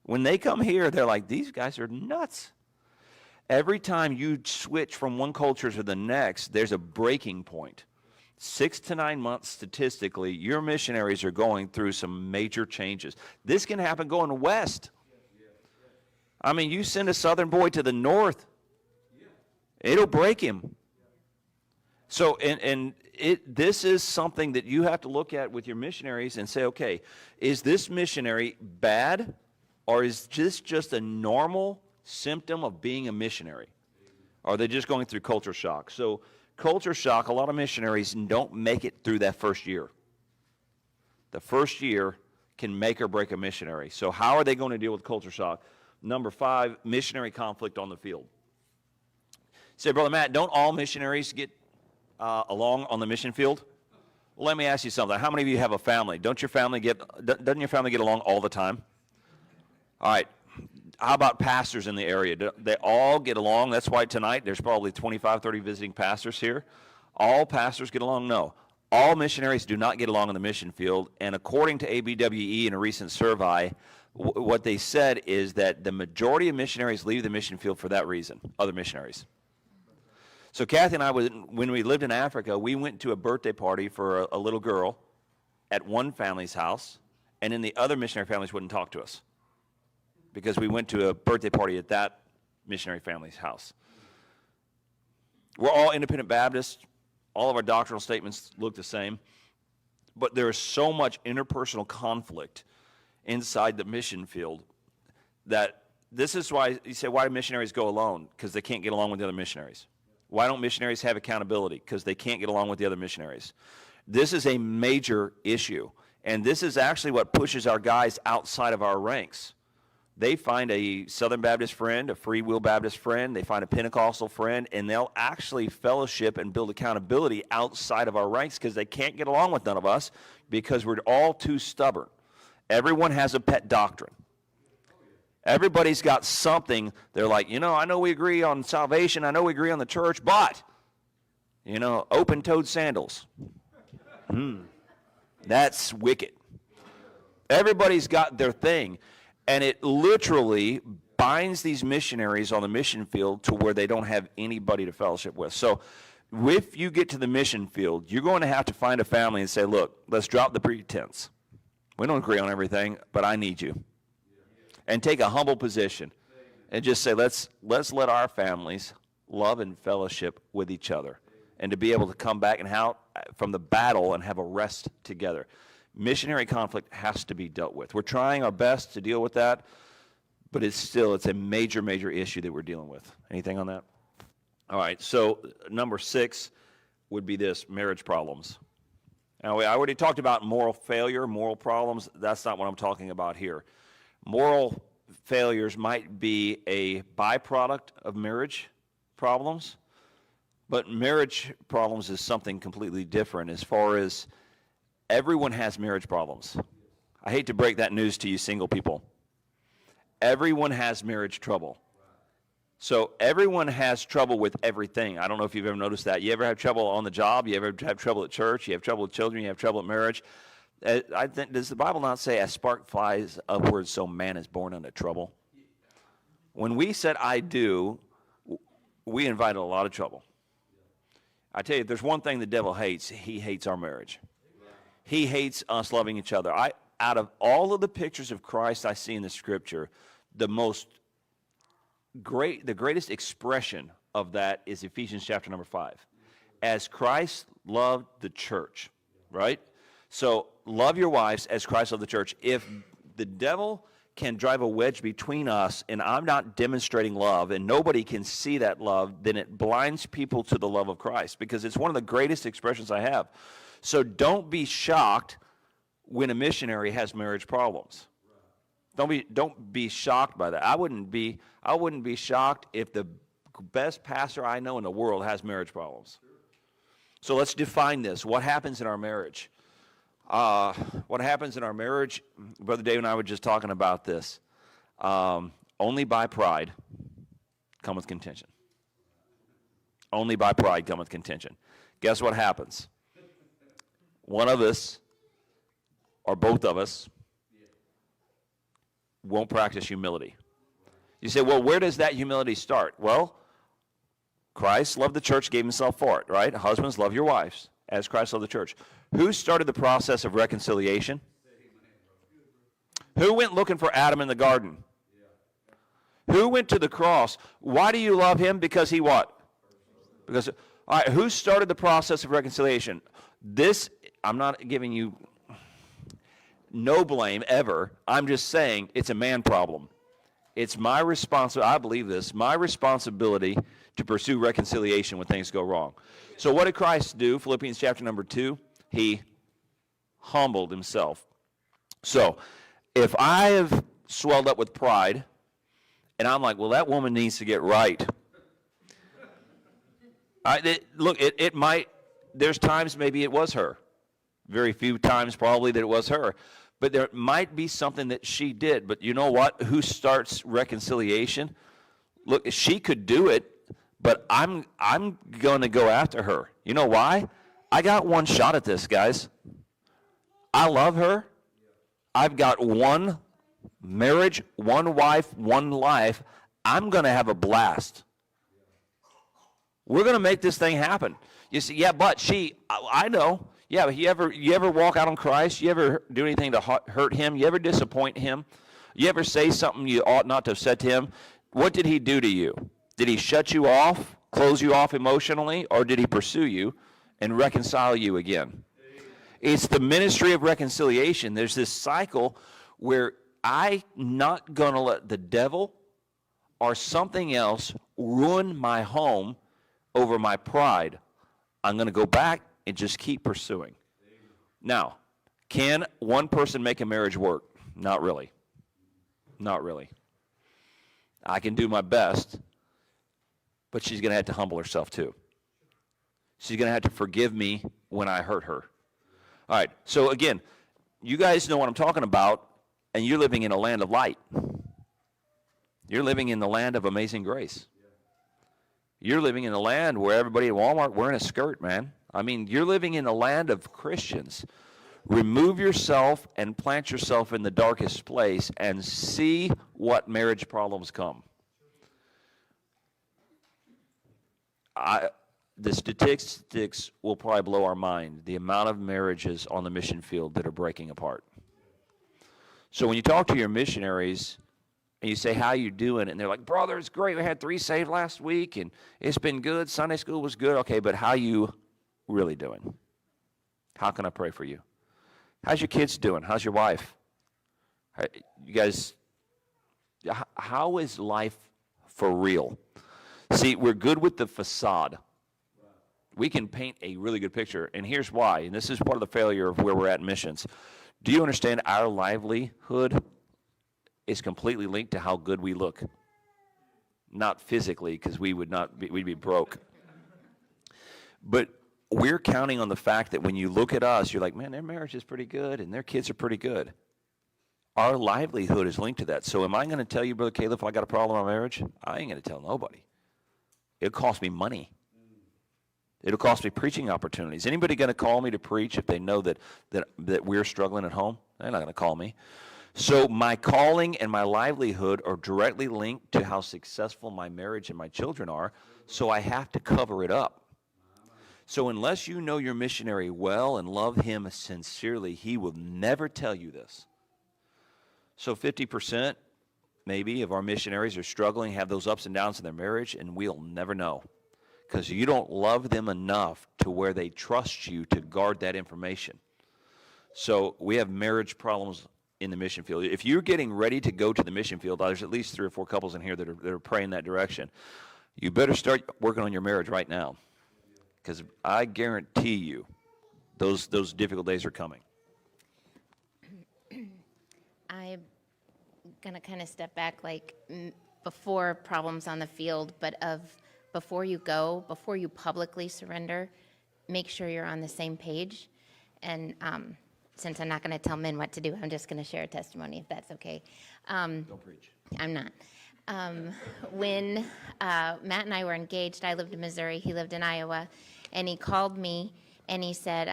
When they come here, they're like, these guys are nuts. Every time you switch from one culture to the next, there's a breaking point. 6 to 9 months statistically, your missionaries are going through some major changes. This can happen going west. I mean, you send a southern boy to the north, it'll break him. So, this is something that you have to look at with your missionaries and say, okay, is this missionary bad? Or is this just a normal symptom of being a missionary? Or are they just going through culture shock? So culture shock, a lot of missionaries don't make it through that first year. The first year can make or break a missionary. So how are they going to deal with culture shock? Number 5, missionary conflict on the field. Say, Brother Matt, don't all missionaries get along on the mission field? Well, let me ask you something. How many of you have a family? Doesn't your family get along all the time? All right, how about pastors in the area? Do they all get along? That's why tonight there's probably 25, 30 visiting pastors here. All pastors get along? No. All missionaries do not get along in the mission field, and according to ABWE in a recent survey, what they said is that the majority of missionaries leave the mission field for that reason, other missionaries. So Cathy and I, when we lived in Africa, we went to a birthday party for a little girl at one family's house, and then the other missionary families wouldn't talk to us because we went to a birthday party at that missionary family's house. We're all independent Baptists. All of our doctrinal statements look the same, but there is so much interpersonal conflict inside the mission field that this is why you say, why do missionaries go alone? Because they can't get along with the other missionaries. Why don't missionaries have accountability? Because they can't get along with the other missionaries. This is a major issue, and this is actually what pushes our guys outside of our ranks. They find a Southern Baptist friend, a Free Will Baptist friend, they find a Pentecostal friend, and they'll actually fellowship and build accountability outside of our ranks because they can't get along with none of us because we're all too stubborn. Everyone has a pet doctrine. Everybody's got something. They're like, I know we agree on salvation, I know we agree on the church, but, open-toed sandals. That's wicked. Everybody's got their thing. And it literally binds these missionaries on the mission field to where they don't have anybody to fellowship with. So if you get to the mission field, you're going to have to find a family and say, look, let's drop the pretense. We don't agree on everything, but I need you. And take a humble position and just say, let's let our families love and fellowship with each other and to be able to come back and out from the battle and have a rest together. Missionary conflict has to be dealt with. We're trying our best to deal with that, but it's a major, major issue that we're dealing with. Anything on that? All right, so number 6 would be this, marriage problems. Now, I already talked about moral failure, moral problems. That's not what I'm talking about here. Moral failures might be a byproduct of marriage problems, but marriage problems is something completely different as far as everyone has marriage problems. I hate to break that news to you single people. Everyone has marriage trouble. So everyone has trouble with everything. I don't know if you've ever noticed that. You ever have trouble on the job? You ever have trouble at church? You have trouble with children? You have trouble at marriage? I think, does the Bible not say, as spark flies upwards, so man is born unto trouble? When we said I do, we invited a lot of trouble. I tell you, if there's one thing the devil hates, he hates our marriage. He hates us loving each other. Out of all of the pictures of Christ I see in the Scripture, the greatest expression of that is Ephesians chapter number 5. As Christ loved the church, right? So love your wives as Christ loved the church. If the devil can drive a wedge between us and I'm not demonstrating love and nobody can see that love, then it blinds people to the love of Christ because it's one of the greatest expressions I have. So don't be shocked when a missionary has marriage problems. Don't be shocked by that. I wouldn't be shocked if the best pastor I know in the world has marriage problems. So let's define this. What happens in our marriage? What happens in our marriage? Brother Dave and I were just talking about this. Only by pride cometh contention. Only by pride cometh contention. Guess what happens? One of us, or both of us, won't practice humility. You say, well, where does that humility start? Well, Christ loved the church, gave himself for it, right? Husbands, love your wives as Christ loved the church. Who started the process of reconciliation? Who went looking for Adam in the garden? Who went to the cross? Why do you love him? Because he what? Because, all right, who started the process of reconciliation? I'm not giving you no blame ever. I'm just saying it's a man problem. It's my responsibility, I believe this, my responsibility to pursue reconciliation when things go wrong. So what did Christ do? Philippians chapter number 2, he humbled himself. So if I have swelled up with pride and I'm like, well, that woman needs to get right. It might, there's times maybe it was her. Very few times probably that it was her. But there might be something that she did. But you know what? Who starts reconciliation? Look, she could do it, but I'm going to go after her. You know why? I got one shot at this, guys. I love her. I've got one marriage, one wife, one life. I'm going to have a blast. We're going to make this thing happen. You see, yeah, but I know. Yeah, but you ever walk out on Christ? You ever do anything to hurt him? You ever disappoint him? You ever say something you ought not to have said to him? What did he do to you? Did he shut you off, close you off emotionally, or did he pursue you and reconcile you again? It's the ministry of reconciliation. There's this cycle where I'm not going to let the devil or something else ruin my home over my pride. I'm going to go back and just keep pursuing. Now, can one person make a marriage work? Not really. Not really. I can do my best, but she's going to have to humble herself too. She's going to have to forgive me when I hurt her. All right, so again, you guys know what I'm talking about, and you're living in a land of light. You're living in the land of amazing grace. You're living in a land where everybody at Walmart wearing a skirt, man. I mean, you're living in the land of Christians. Remove yourself and plant yourself in the darkest place and see what marriage problems come. The statistics will probably blow our mind, the amount of marriages on the mission field that are breaking apart. So when you talk to your missionaries and you say, how you doing? And they're like, brother, it's great. We had 3 saved last week, and it's been good. Sunday school was good. Okay, but how you really doing? How can I pray for you? How's your kids doing? How's your wife? You guys, how is life for real? See, we're good with the facade. We can paint a really good picture, and here's why, and this is part of the failure of where we're at in missions. Do you understand our livelihood is completely linked to how good we look? Not physically, because we'd be broke. But we're counting on the fact that when you look at us, you're like, man, their marriage is pretty good, and their kids are pretty good. Our livelihood is linked to that. So am I going to tell you, Brother Caleb, if I got a problem in my marriage? I ain't going to tell nobody. It'll cost me money. It'll cost me preaching opportunities. Anybody going to call me to preach if they know that we're struggling at home? They're not going to call me. So my calling and my livelihood are directly linked to how successful my marriage and my children are, so I have to cover it up. So unless you know your missionary well and love him sincerely, he will never tell you this. So 50% maybe of our missionaries are struggling, have those ups and downs in their marriage, and we'll never know because you don't love them enough to where they trust you to guard that information. So we have marriage problems in the mission field. If you're getting ready to go to the mission field, there's at least 3 or 4 couples in here that are praying that direction. You better start working on your marriage right now, because I guarantee you those difficult days are coming. I'm going to kind of step back, like before problems on the field, but before you go, before you publicly surrender, make sure you're on the same page. And since I'm not going to tell men what to do, I'm just going to share a testimony, if that's okay. Don't preach. I'm not. When Matt and I were engaged, I lived in Missouri, he lived in Iowa, and he called me and he said,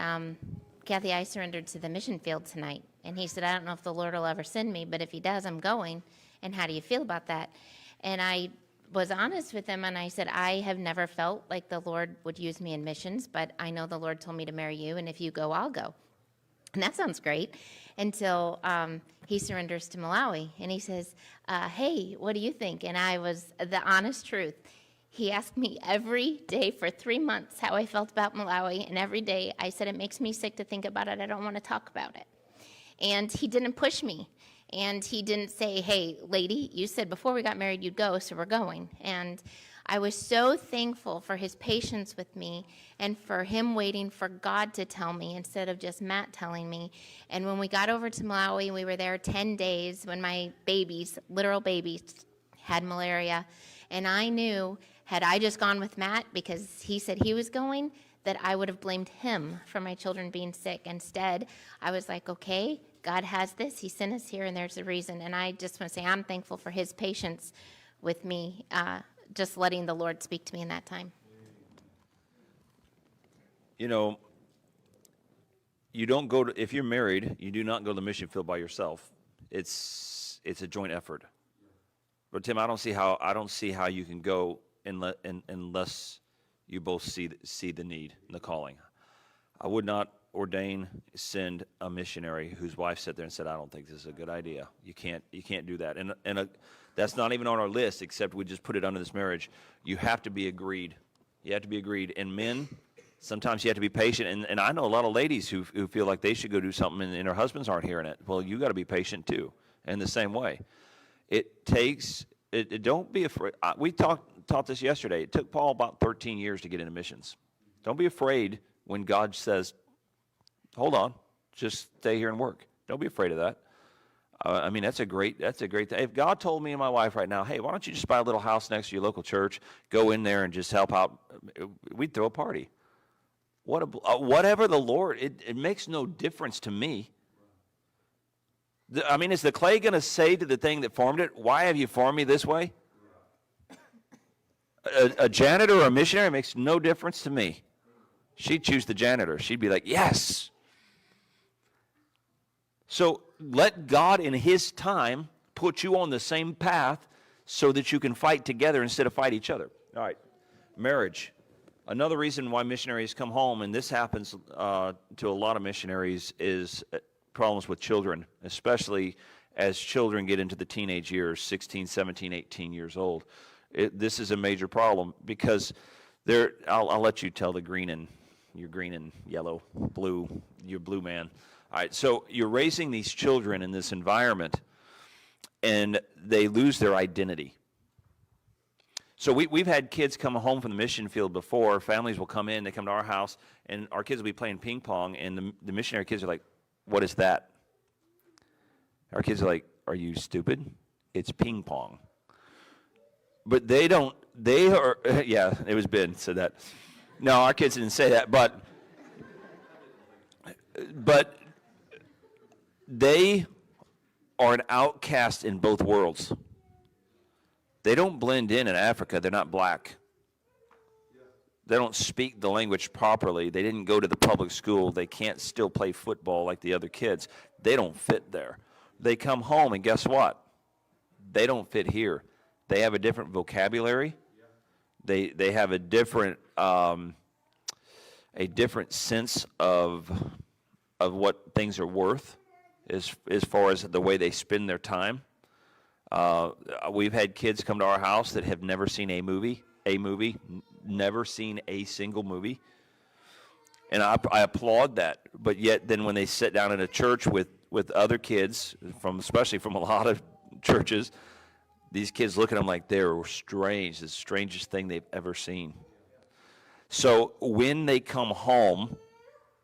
Cathy, I surrendered to the mission field tonight. And he said, I don't know if the Lord will ever send me, but if he does, I'm going. And how do you feel about that? And I was honest with him, and I said, I have never felt like the Lord would use me in missions, but I know the Lord told me to marry you, and if you go, I'll go. And that sounds great, until he surrenders to Malawi. And he says, hey, what do you think? And I was the honest truth. He asked me every day for 3 months how I felt about Malawi, and every day I said, it makes me sick to think about it. I don't want to talk about it. And he didn't push me. And he didn't say, hey, lady, you said before we got married you'd go, so we're going. And I was so thankful for his patience with me and for him waiting for God to tell me instead of just Matt telling me. And when we got over to Malawi, we were there 10 days when my babies, literal babies, had malaria. And I knew, had I just gone with Matt because he said he was going, that I would have blamed him for my children being sick. Instead, I was like, okay, God has this. He sent us here, and there's a reason. And I just want to say I'm thankful for his patience with me, just letting the Lord speak to me in that time. You know, you don't go to, if you're married, you do not go to the mission field by yourself. It's a joint effort. But Tim, I don't see how you can go unless you both see the need and the calling. I would not send a missionary whose wife sat there and said, "I don't think this is a good idea." You can't do that. And that's not even on our list, except we just put it under this marriage. You have to be agreed. You have to be agreed. And men, sometimes you have to be patient. And I know a lot of ladies who feel like they should go do something and their husbands aren't hearing it. Well, you got to be patient too. In the same way, don't be afraid. We taught this yesterday. It took Paul about 13 years to get into missions. Don't be afraid when God says, "Hold on, just stay here and work." Don't be afraid of that. I mean, that's a great thing. If God told me and my wife right now, "Hey, why don't you just buy a little house next to your local church, go in there and just help out," we'd throw a party. Whatever the Lord, it makes no difference to me. I mean, is the clay going to say to the thing that formed it, "Why have you formed me this way?" A janitor or a missionary makes no difference to me. She'd choose the janitor. She'd be like, "Yes." So let God in his time put you on the same path so that you can fight together instead of fight each other. All right, marriage. Another reason why missionaries come home, and this happens to a lot of missionaries, is problems with children, especially as children get into the teenage years, 16, 17, 18 years old. This is a major problem because I'll let you tell you're green and yellow, blue, you're blue man. All right, so you're raising these children in this environment, and they lose their identity. So we've had kids come home from the mission field before. Families will come in, they come to our house, and our kids will be playing ping pong, and the missionary kids are like, "What is that?" Our kids are like, "Are you stupid? It's ping pong." But they are, yeah, it was Ben said that. No, our kids didn't say that, but they are an outcast in both worlds. They don't blend in Africa. They're not black. They don't speak the language properly. They didn't go to the public school. They can't still play football like the other kids. They don't fit there. They come home, and guess what? They don't fit here. They have a different vocabulary. They have a different sense of what things are worth as far as the way they spend their time. We've had kids come to our house that have never seen a movie, never seen a single movie. And I applaud that. But yet then when they sit down in a church with other kids, especially from a lot of churches, these kids look at them like they're strange, the strangest thing they've ever seen. So when they come home,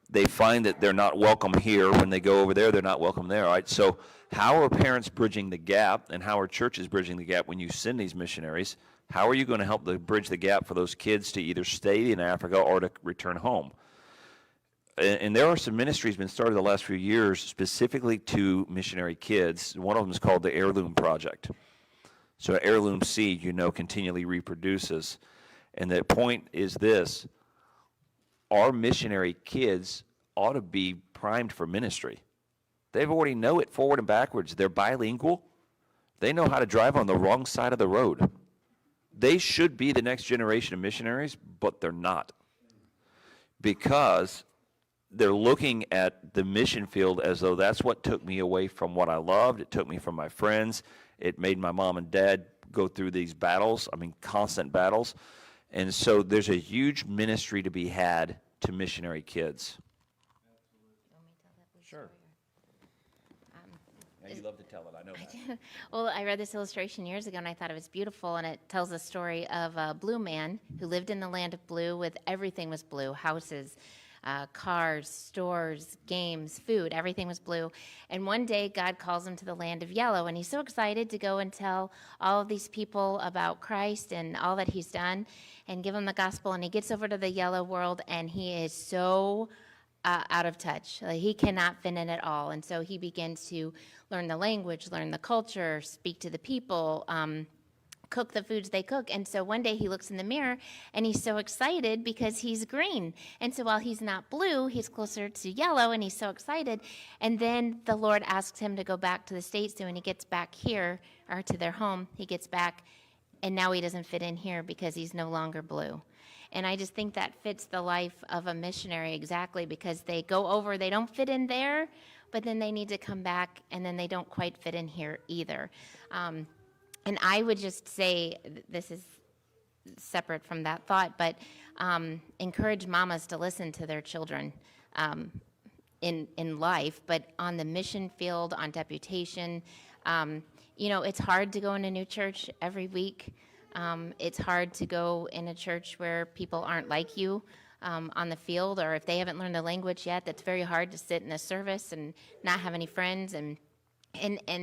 they find that they're not welcome here. When they go over there, they're not welcome there. All right? So how are parents bridging the gap, and how are churches bridging the gap when you send these missionaries? How are you going to help bridge the gap for those kids to either stay in Africa or to return home? And there are some ministries been started the last few years specifically to missionary kids. One of them is called the Heirloom Project. So an heirloom seed, continually reproduces. And the point is this: our missionary kids ought to be primed for ministry. They already know it forward and backwards. They're bilingual. They know how to drive on the wrong side of the road. They should be the next generation of missionaries, but they're not. Because they're looking at the mission field as though that's what took me away from what I loved. It took me from my friends. It made my mom and dad go through these battles, constant battles. And so there's a huge ministry to be had to missionary kids. Sure. You love to tell it, I know that. Well, I read this illustration years ago, and I thought it was beautiful, and it tells the story of a blue man who lived in the land of blue with everything was blue, houses, cars, stores, games, food, everything was blue. And one day, God calls him to the land of yellow, and he's so excited to go and tell all of these people about Christ and all that he's done and give them the gospel. And he gets over to the yellow world, and he is so out of touch. He cannot fit in at all. And so he begins to learn the language, learn the culture, speak to the people, cook the foods they cook. And so one day he looks in the mirror and he's so excited because he's green. And so while he's not blue, he's closer to yellow, and he's so excited. And then the Lord asks him to go back to the States. So when he gets back here, or to their home, he gets back, and now he doesn't fit in here because he's no longer blue. And I just think that fits the life of a missionary exactly, because they go over, they don't fit in there, but then they need to come back, and then they don't quite fit in here either. And I would just say, this is separate from that thought, but encourage mamas to listen to their children in life, but on the mission field, on deputation. It's hard to go in a new church every week. It's hard to go in a church where people aren't like you on the field, or if they haven't learned the language yet, that's very hard to sit in a service and not have any friends. And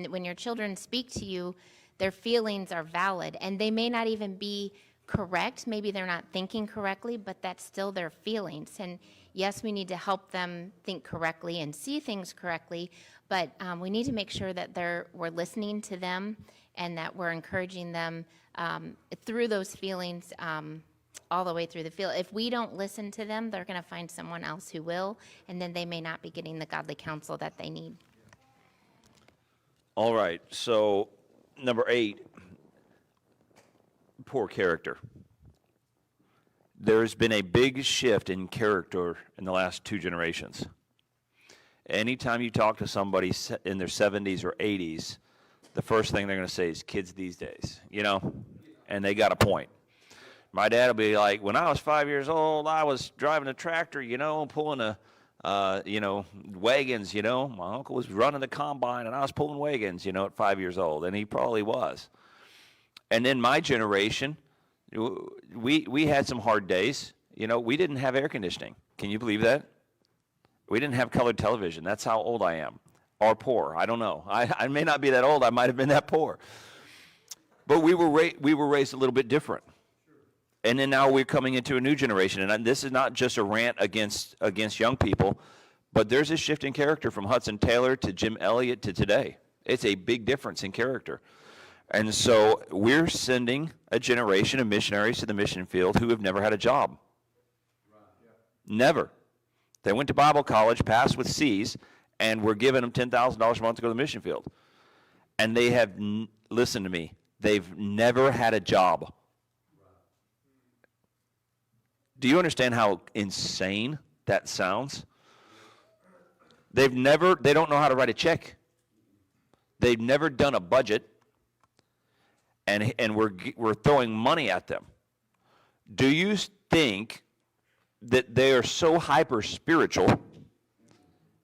when your children speak to you, their feelings are valid, and they may not even be correct. Maybe they're not thinking correctly, but that's still their feelings. And yes, we need to help them think correctly and see things correctly, but we need to make sure that we're listening to them and that we're encouraging them through those feelings all the way through the field. If we don't listen to them, they're going to find someone else who will, and then they may not be getting the godly counsel that they need. All right, so number 8, poor character. There's been a big shift in character in the last 2 generations. Anytime you talk to somebody in their 70s or 80s, the first thing they're going to say is kids these days, and they got a point. My dad will be like, when I was 5 years old, I was driving a tractor, pulling wagons, My uncle was running the combine, and I was pulling wagons, at 5 years old, and he probably was. And then my generation, we had some hard days. We didn't have air conditioning. Can you believe that? We didn't have colored television. That's how old I am. Or poor. I don't know. I may not be that old. I might have been that poor. But we were raised a little bit different. And then now we're coming into a new generation. And this is not just a rant against young people, but there's a shift in character from Hudson Taylor to Jim Elliott to today. It's a big difference in character. And so we're sending a generation of missionaries to the mission field who have never had a job. Never. They went to Bible college, passed with C's, and we're giving them $10,000 a month to go to the mission field. And they have, listen to me, they've never had a job. Do you understand how insane that sounds? They don't know how to write a check. They've never done a budget, and we're throwing money at them. Do you think that they are so hyper spiritual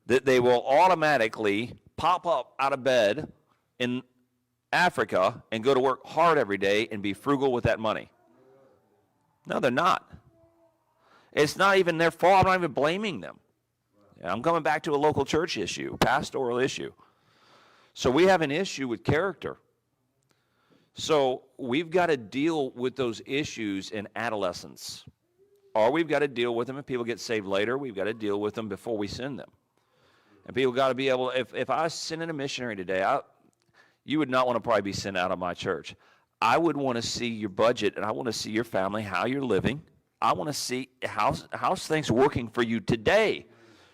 that they will automatically pop up out of bed in Africa and go to work hard every day and be frugal with that money? No, they're not. It's not even their fault. I'm not even blaming them. I'm coming back to a local church issue, pastoral issue. So we have an issue with character. So we've got to deal with those issues in adolescence. Or we've got to deal with them if people get saved later. We've got to deal with them before we send them. And people got to be able, if I was sending a missionary today, you would not want to probably be sent out of my church. I would want to see your budget, and I want to see your family, how you're living. I want to see how's things working for you today.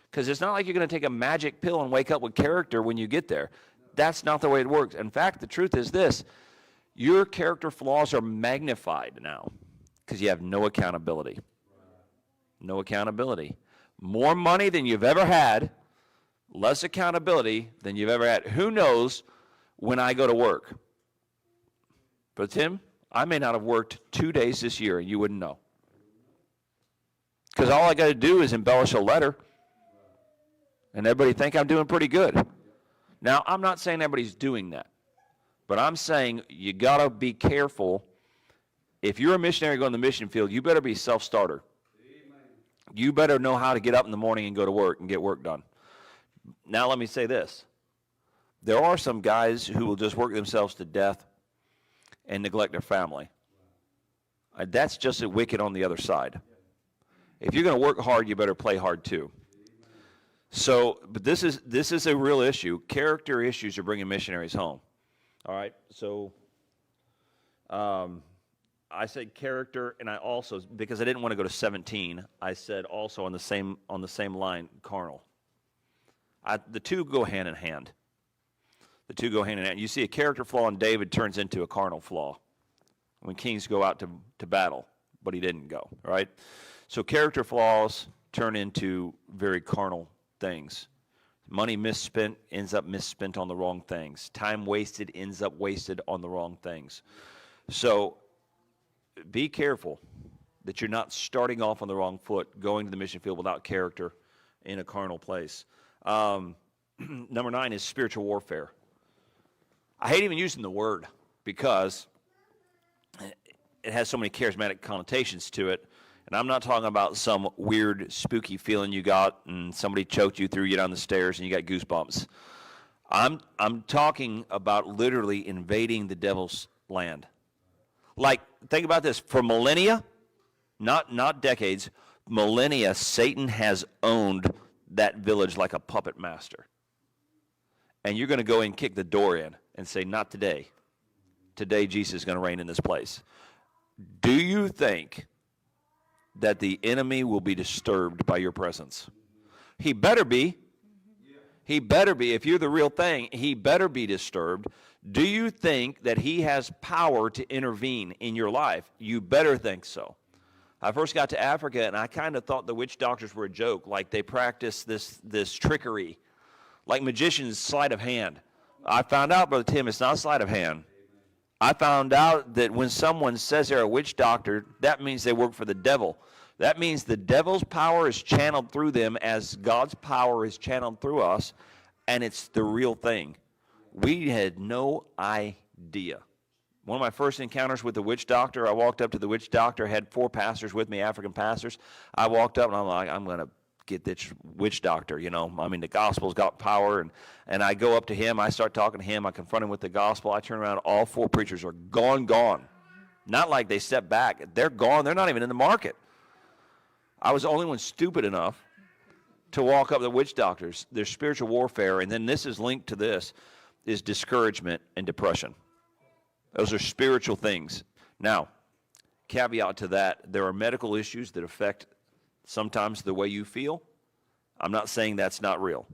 Because it's not like you're going to take a magic pill and wake up with character when you get there. That's not the way it works. In fact, the truth is this. Your character flaws are magnified now because you have no accountability. No accountability. More money than you've ever had, less accountability than you've ever had. Who knows when I go to work? But Tim, I may not have worked 2 days this year and you wouldn't know. Because all I got to do is embellish a letter and everybody think I'm doing pretty good. Now, I'm not saying everybody's doing that. But I'm saying you got to be careful. If you're a missionary going to the mission field, you better be self-starter. You better know how to get up in the morning and go to work and get work done. Now let me say this. There are some guys who will just work themselves to death and neglect their family. That's just as wicked on the other side. If you're going to work hard, you better play hard too. So, but this is a real issue. Character issues are bringing missionaries home. All right, so I said character, and I also, because I didn't want to go to 17, I said also on the same line, carnal. The two go hand in hand. The two go hand in hand. You see a character flaw in David turns into a carnal flaw when kings go out to battle, but he didn't go, right? So character flaws turn into very carnal things. Money misspent ends up misspent on the wrong things. Time wasted ends up wasted on the wrong things. So be careful that you're not starting off on the wrong foot, going to the mission field without character in a carnal place. Number 9 is spiritual warfare. I hate even using the word because it has so many charismatic connotations to it. And I'm not talking about some weird, spooky feeling you got and somebody choked you, threw you down the stairs, and you got goosebumps. I'm talking about literally invading the devil's land. Like, think about this. For millennia, not decades, millennia, Satan has owned that village like a puppet master. And you're going to go and kick the door in and say, not today. Today, Jesus is going to reign in this place. Do you think that the enemy will be disturbed by your presence? He better be. He better be. If you're the real thing, he better be disturbed. Do you think that he has power to intervene in your life? You better think so. I first got to Africa, and I kind of thought the witch doctors were a joke, like they practice this trickery, like magicians' sleight of hand. I found out, Brother Tim, it's not sleight of hand. I found out that when someone says they're a witch doctor, that means they work for the devil. That means the devil's power is channeled through them as God's power is channeled through us, and it's the real thing. We had no idea. One of my first encounters with the witch doctor, I walked up to the witch doctor, had 4 pastors with me, African pastors. I walked up and I'm like, I'm going to get this witch doctor, you know. I mean, the gospel's got power, and I go up to him, I start talking to him, I confront him with the gospel, I turn around, all 4 preachers are gone. Not like they stepped back, they're gone, they're not even in the market. I was the only one stupid enough to walk up to the witch doctors. There's spiritual warfare, and then this is linked to this, is discouragement and depression. Those are spiritual things. Now, caveat to that, there are medical issues that affect sometimes the way you feel. I'm not saying that's not real.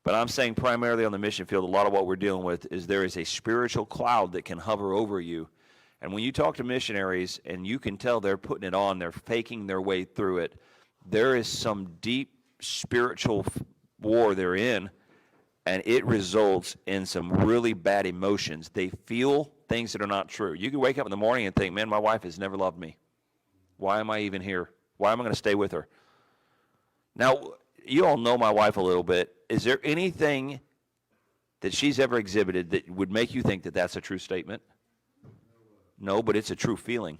But I'm saying primarily on the mission field, a lot of what we're dealing with is there is a spiritual cloud that can hover over you. And when you talk to missionaries, and you can tell they're putting it on, they're faking their way through it, there is some deep spiritual war they're in, and it results in some really bad emotions. They feel things that are not true. You can wake up in the morning and think, man, my wife has never loved me. Why am I even here? Why am I going to stay with her? Now, you all know my wife a little bit. Is there anything that she's ever exhibited that would make you think that that's a true statement? No, but it's a true feeling.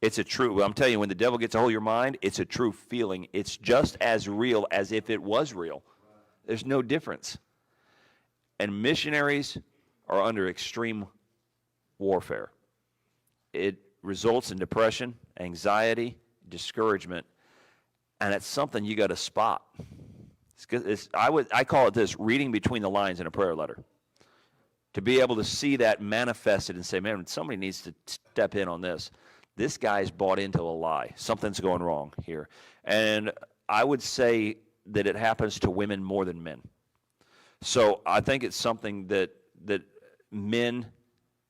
It's a true, I'm telling you, when the devil gets a hold of your mind, it's a true feeling. It's just as real as if it was real. There's no difference. And missionaries are under extreme warfare. It results in depression, anxiety, discouragement, and it's something you got to spot. I call it this, reading between the lines in a prayer letter. To be able to see that manifested and say, man, somebody needs to step in on this. This guy's bought into a lie. Something's going wrong here. And I would say that it happens to women more than men. So I think it's something that men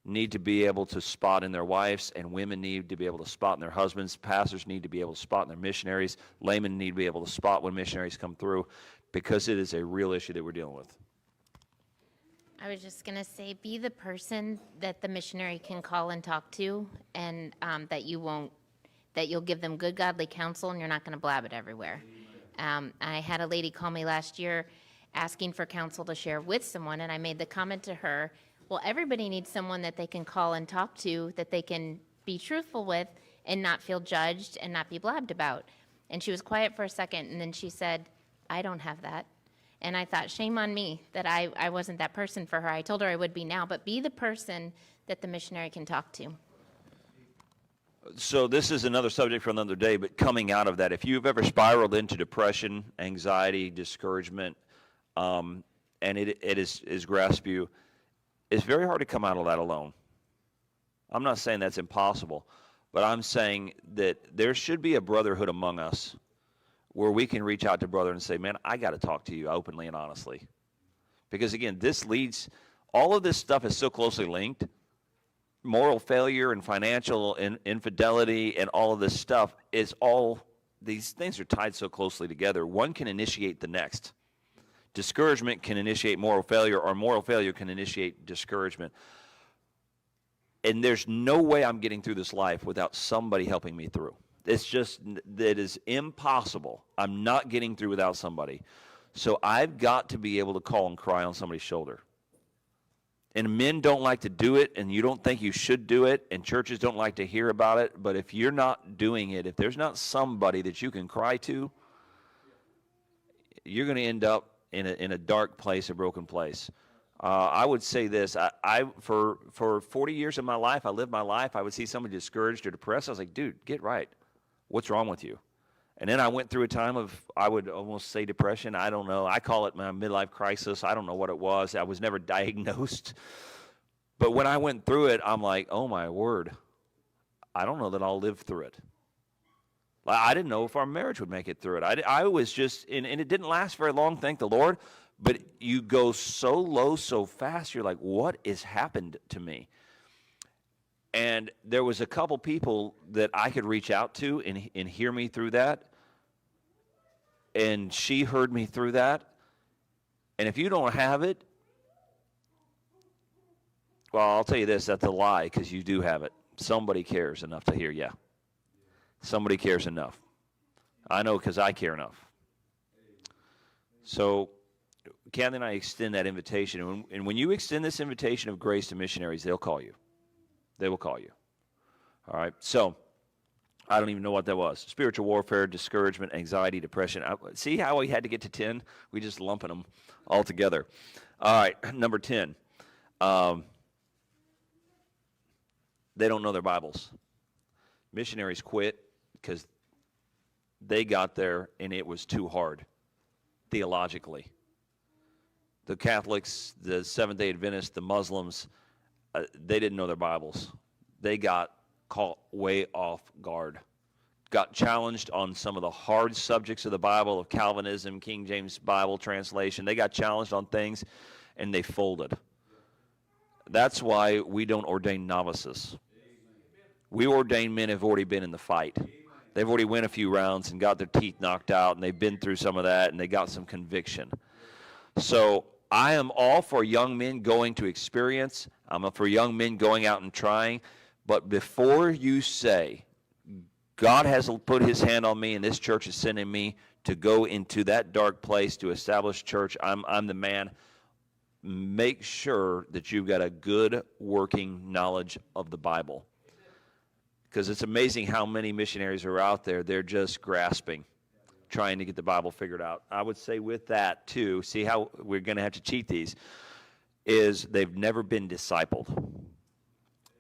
need to be able to spot in their wives, and women need to be able to spot in their husbands. Pastors need to be able to spot in their missionaries. Laymen need to be able to spot when missionaries come through, because it is a real issue that we're dealing with. I was just going to say, be the person that the missionary can call and talk to, and that you'll give them good godly counsel, and you're not going to blab it everywhere. I had a lady call me last year asking for counsel to share with someone, and I made the comment to her, well, everybody needs someone that they can call and talk to, that they can be truthful with and not feel judged and not be blabbed about. And she was quiet for a second, and then she said, I don't have that. And I thought, shame on me that I wasn't that person for her. I told her I would be now, but be the person that the missionary can talk to. So this is another subject for another day, but coming out of that, if you've ever spiraled into depression, anxiety, discouragement, and it is grasp you, it's very hard to come out of that alone. I'm not saying that's impossible, but I'm saying that there should be a brotherhood among us where we can reach out to brother and say, man, I got to talk to you openly and honestly. Because, again, all of this stuff is so closely linked. Moral failure and financial infidelity and all of this stuff these things are tied so closely together. One can initiate the next. Discouragement can initiate moral failure, or moral failure can initiate discouragement. And there's no way I'm getting through this life without somebody helping me through. It is impossible. I'm not getting through without somebody. So I've got to be able to call and cry on somebody's shoulder. And men don't like to do it, and you don't think you should do it, and churches don't like to hear about it. But if you're not doing it, if there's not somebody that you can cry to, you're going to end up in a dark place, a broken place. I would say this. For 40 years of my life, I lived my life, I would see somebody discouraged or depressed. I was like, dude, get right. What's wrong with you? And then I went through a time of, I would almost say depression. I don't know. I call it my midlife crisis. I don't know what it was. I was never diagnosed. But when I went through it, I'm like, oh, my word. I don't know that I'll live through it. I didn't know if our marriage would make it through it. I was just, and it didn't last very long, thank the Lord. But you go so low so fast, you're like, what has happened to me? And there was a couple people that I could reach out to and hear me through that. And she heard me through that. And if you don't have it, well, I'll tell you this, that's a lie, because you do have it. Somebody cares enough to hear you. Somebody cares enough. I know, because I care enough. So Cathy and I extend that invitation. And when you extend this invitation of grace to missionaries, they'll call you. They will call you. All right? So I don't even know what that was. Spiritual warfare, discouragement, anxiety, depression. See how we had to get to 10? We just lumping them all together. All right, number 10. They don't know their Bibles. Missionaries quit because they got there and it was too hard theologically. The Catholics, the Seventh-day Adventists, the Muslims, they didn't know their Bibles. They got caught way off guard. Got challenged on some of the hard subjects of the Bible, of Calvinism, King James Bible translation. They got challenged on things, and they folded. That's why we don't ordain novices. We ordain men who've already been in the fight. They've already went a few rounds and got their teeth knocked out, and they've been through some of that, and they got some conviction. So I am all for young men going to experience. I'm for young men going out and trying. But before you say, God has put his hand on me and this church is sending me to go into that dark place to establish church, I'm the man, make sure that you've got a good working knowledge of the Bible. Because it's amazing how many missionaries are out there, they're just grasping, trying to get the Bible figured out. I would say with that, too, see how we're going to have to cheat these, is they've never been discipled.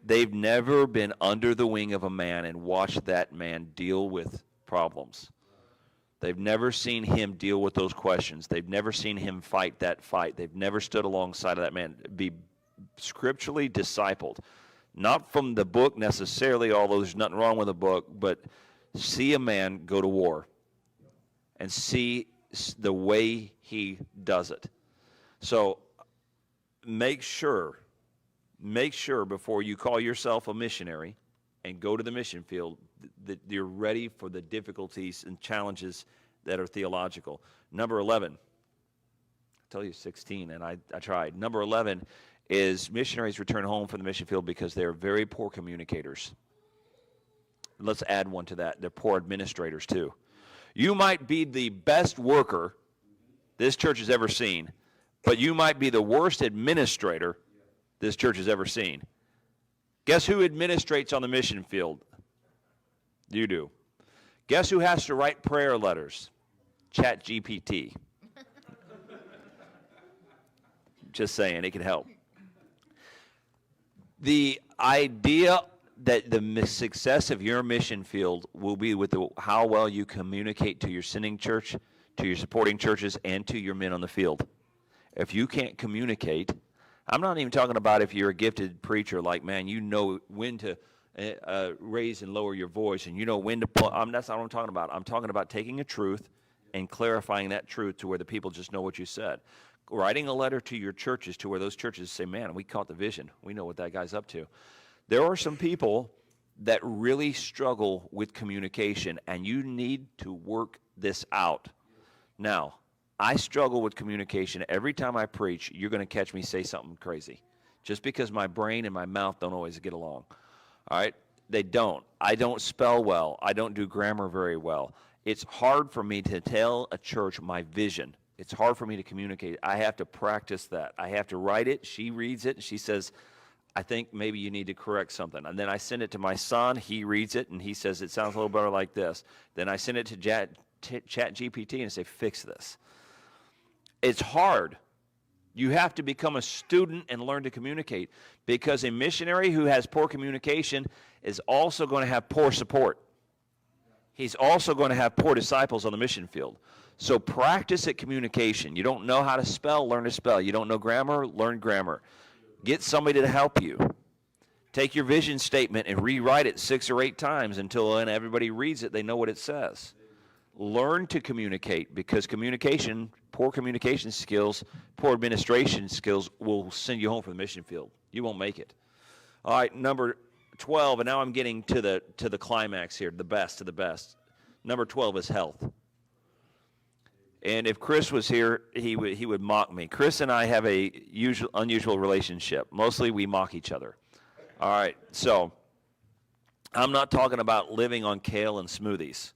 They've never been under the wing of a man and watched that man deal with problems. They've never seen him deal with those questions. They've never seen him fight that fight. They've never stood alongside of that man. Be scripturally discipled. Not from the book necessarily, although there's nothing wrong with the book, but see a man go to war and see the way he does it. So make sure before you call yourself a missionary and go to the mission field that you're ready for the difficulties and challenges that are theological. Number 11, I tell you 16, and I tried. Number 11 is missionaries return home from the mission field because they're very poor communicators. Let's add one to that. They're poor administrators too. You might be the best worker this church has ever seen, but you might be the worst administrator this church has ever seen. Guess who administrates on the mission field? You do. Guess who has to write prayer letters? ChatGPT. Just saying, it can help. The idea that the success of your mission field will be with how well you communicate to your sending church, to your supporting churches, and to your men on the field. If you can't communicate, I'm not even talking about if you're a gifted preacher, like, man, you know when to raise and lower your voice, and you know when to pull. That's not what I'm talking about. I'm talking about taking a truth and clarifying that truth to where the people just know what you said. Writing a letter to your churches to where those churches say, man, we caught the vision. We know what that guy's up to. There are some people that really struggle with communication, and you need to work this out. Now, I struggle with communication. Every time I preach, you're going to catch me say something crazy, just because my brain and my mouth don't always get along. All right? They don't. I don't spell well. I don't do grammar very well. It's hard for me to tell a church my vision. It's hard for me to communicate. I have to practice that. I have to write it. She reads it, and she says, I think maybe you need to correct something. And then I send it to my son. He reads it, and he says, it sounds a little better like this. Then I send it to Chat GPT and say, fix this. It's hard. You have to become a student and learn to communicate, because a missionary who has poor communication is also going to have poor support. He's also going to have poor disciples on the mission field. So practice at communication. You don't know how to spell, learn to spell. You don't know grammar, learn grammar. Get somebody to help you. Take your vision statement and rewrite it 6 or 8 times until when everybody reads it, they know what it says. Learn to communicate, because poor communication skills, poor administration skills will send you home from the mission field. You won't make it. All right, number 12, and now I'm getting to the climax here, the best of the best. Number 12 is health. And if Chris was here, he would mock me. Chris and I have a unusual relationship. Mostly we mock each other. All right, so I'm not talking about living on kale and smoothies,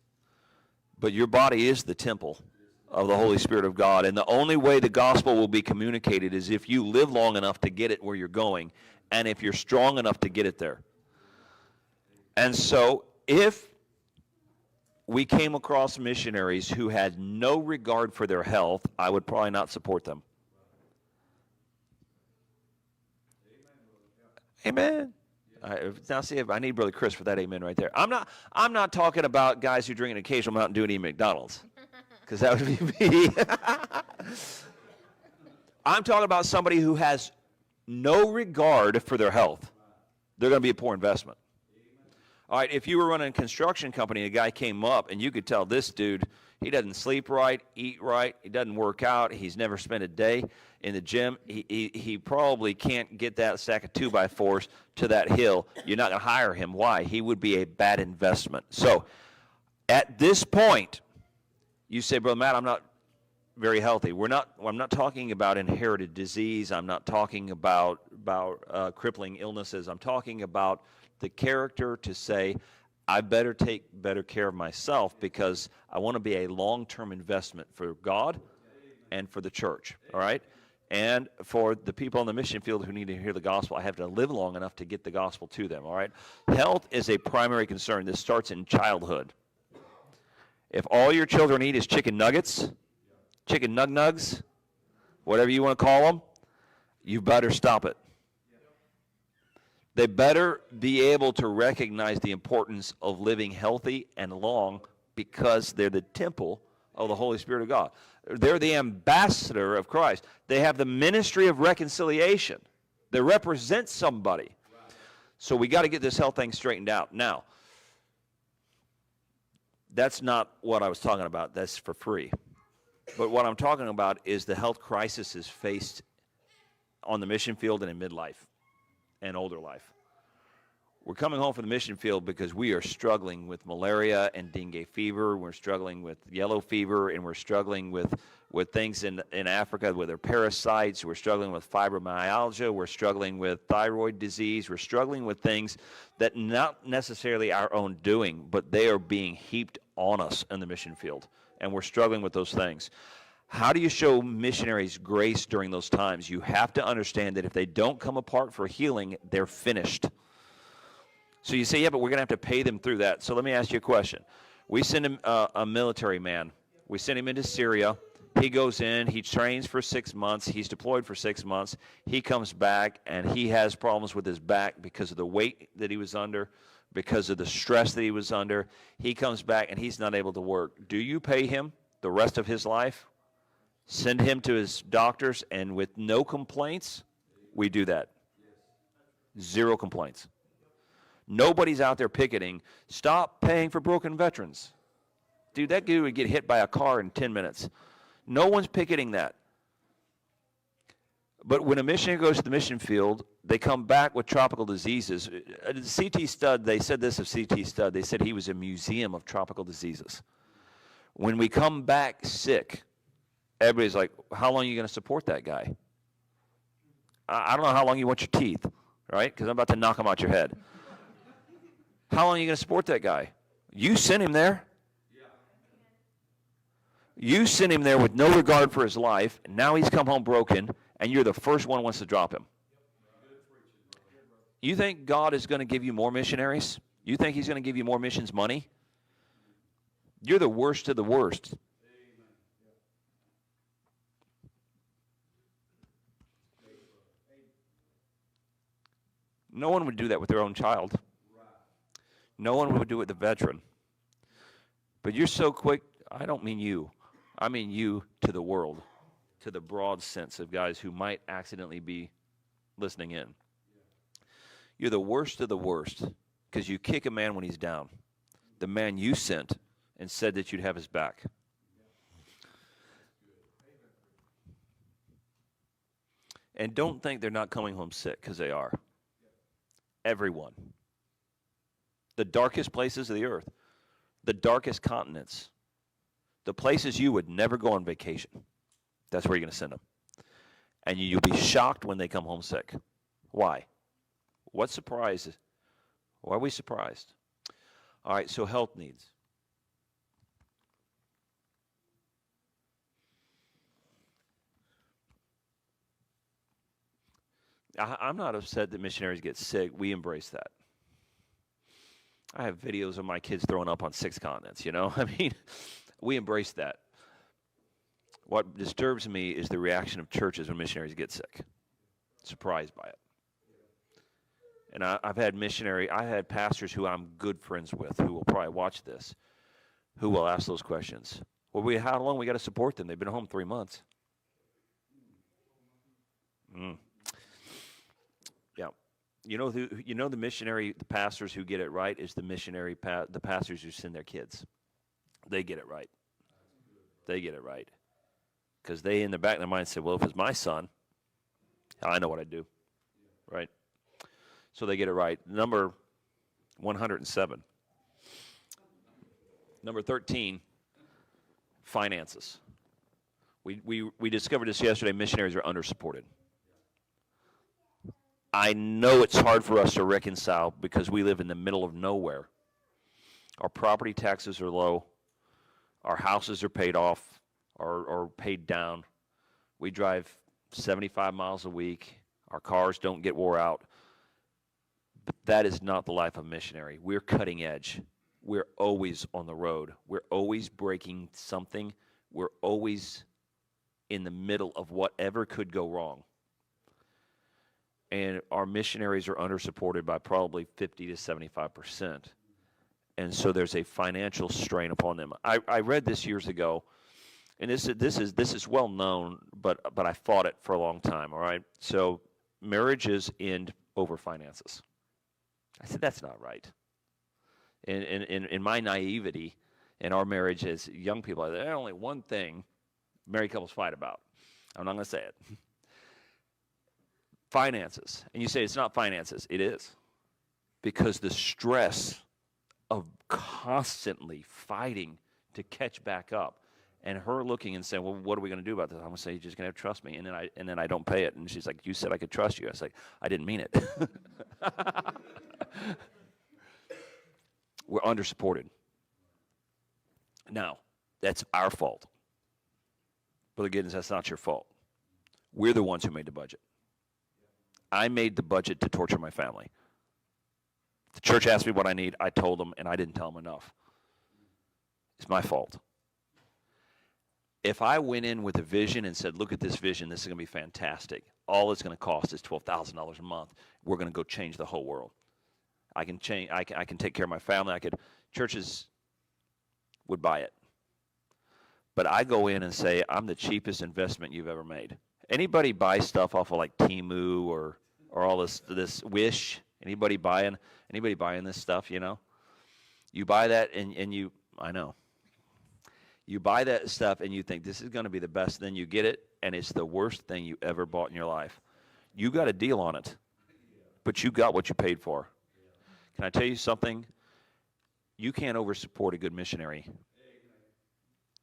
but your body is the temple of the Holy Spirit of God, and the only way the gospel will be communicated is if you live long enough to get it where you're going, and if you're strong enough to get it there. And so if we came across missionaries who had no regard for their health, I would probably not support them. Amen. Now see, if I need Brother Chris for that amen right there. I'm not talking about guys who drink an occasional Mountain Dew and eat McDonald's, because that would be me. I'm talking about somebody who has no regard for their health. They're going to be a poor investment. All right, if you were running a construction company, a guy came up, and you could tell this dude, he doesn't sleep right, eat right, he doesn't work out, he's never spent a day in the gym, he probably can't get that stack of 2x4s to that hill. You're not going to hire him. Why? He would be a bad investment. So at this point, you say, Brother Matt, I'm not very healthy. I'm not talking about inherited disease. I'm not talking about crippling illnesses. I'm talking about the character to say, I better take better care of myself, because I want to be a long-term investment for God and for the church, all right? And for the people on the mission field who need to hear the gospel, I have to live long enough to get the gospel to them, all right? Health is a primary concern. This starts in childhood. If all your children eat is chicken nuggets, chicken nug-nugs, whatever you want to call them, you better stop it. They better be able to recognize the importance of living healthy and long, because they're the temple of the Holy Spirit of God. They're the ambassador of Christ. They have the ministry of reconciliation. They represent somebody. So we got to get this health thing straightened out. Now, that's not what I was talking about. That's for free. But what I'm talking about is the health crisis is faced on the mission field and in midlife and older life. We're coming home from the mission field because we are struggling with malaria and dengue fever. We're struggling with yellow fever, and we're struggling with things in Africa with their parasites. We're struggling with fibromyalgia. We're struggling with thyroid disease. We're struggling with things that not necessarily our own doing, but they are being heaped on us in the mission field, and we're struggling with those things. How do you show missionaries grace during those times? You have to understand that if they don't come apart for healing, they're finished. So you say, yeah, but we're going to have to pay them through that. So let me ask you a question. We send him a military man. We send him into Syria. He goes in. He trains for 6 months. He's deployed for 6 months. He comes back, and he has problems with his back because of the weight that he was under, because of the stress that he was under. He comes back, and he's not able to work. Do you pay him the rest of his life? Send him to his doctors, and with no complaints? We do that. Zero complaints. Nobody's out there picketing, stop paying for broken veterans. Dude, that dude would get hit by a car in 10 minutes. No one's picketing that. But when a missionary goes to the mission field, they come back with tropical diseases. C.T. Studd, they said this of C.T. Studd, they said he was a museum of tropical diseases. When we come back sick, everybody's like, how long are you going to support that guy? I don't know how long you want your teeth, right? Because I'm about to knock them out your head. How long are you going to support that guy? You sent him there. You sent him there with no regard for his life, and now he's come home broken, and you're the first one who wants to drop him. You think God is going to give you more missionaries? You think he's going to give you more missions money? You're the worst of the worst. No one would do that with their own child. No one would do it with the veteran. But you're so quick, I don't mean you. I mean you to the world, to the broad sense of guys who might accidentally be listening in. You're the worst of the worst because you kick a man when he's down. The man you sent and said that you'd have his back. And don't think they're not coming home sick, because they are. Everyone. The darkest places of the earth, the darkest continents, the places you would never go on vacation, that's where you're going to send them. And you'll be shocked when they come home sick. Why? What surprise? Why are we surprised? All right, so health needs. I'm not upset that missionaries get sick. We embrace that. I have videos of my kids throwing up on 6 continents, you know? I mean, we embrace that. What disturbs me is the reaction of churches when missionaries get sick. Surprised by it. And I've had pastors who I'm good friends with who will probably watch this, who will ask those questions. Well, how long we got to support them? They've been home 3 months. Yeah. You know the pastors who get it right is the pastors who send their kids. They get it right. They get it right. Because they, in the back of their mind, say, well, if it's my son, I know what I do. Right? So they get it right. Number 107. Number 13, finances. We discovered this yesterday. Missionaries are undersupported. I know it's hard for us to reconcile because we live in the middle of nowhere. Our property taxes are low. Our houses are paid off or paid down. We drive 75 miles a week. Our cars don't get wore out. But that is not the life of a missionary. We're cutting edge. We're always on the road. We're always breaking something. We're always in the middle of whatever could go wrong. And our missionaries are undersupported by probably 50 to 75%. And so there's a financial strain upon them. I read this years ago, and this is well known, but I fought it for a long time, all right? So marriages end over finances. I said, that's not right. In my naivety, in our marriage as young people, there's only one thing married couples fight about. I'm not going to say it. Finances. And you say it's not finances. It is. Because the stress of constantly fighting to catch back up, and her looking and saying, well, what are we going to do about this? I'm going to say, you're just going to have to trust me. And then I don't pay it. And she's like, you said I could trust you. I was like, I didn't mean it. We're undersupported. Now, that's our fault. Brother Giddens, that's not your fault. We're the ones who made the budget. I made the budget to torture my family. The church asked me what I need. I told them, and I didn't tell them enough. It's my fault. If I went in with a vision and said, look at this vision, this is going to be fantastic. All it's going to cost is $12,000 a month. We're going to go change the whole world. I can change. I can take care of my family. Churches would buy it. But I go in and say, I'm the cheapest investment you've ever made. Anybody buy stuff off of like Temu or all this Wish? Anybody buying this stuff, you know? You buy that and you, I know. You buy that stuff and you think this is going to be the best, then you get it and it's the worst thing you ever bought in your life. You got a deal on it, but you got what you paid for. Can I tell you something? You can't over-support a good missionary,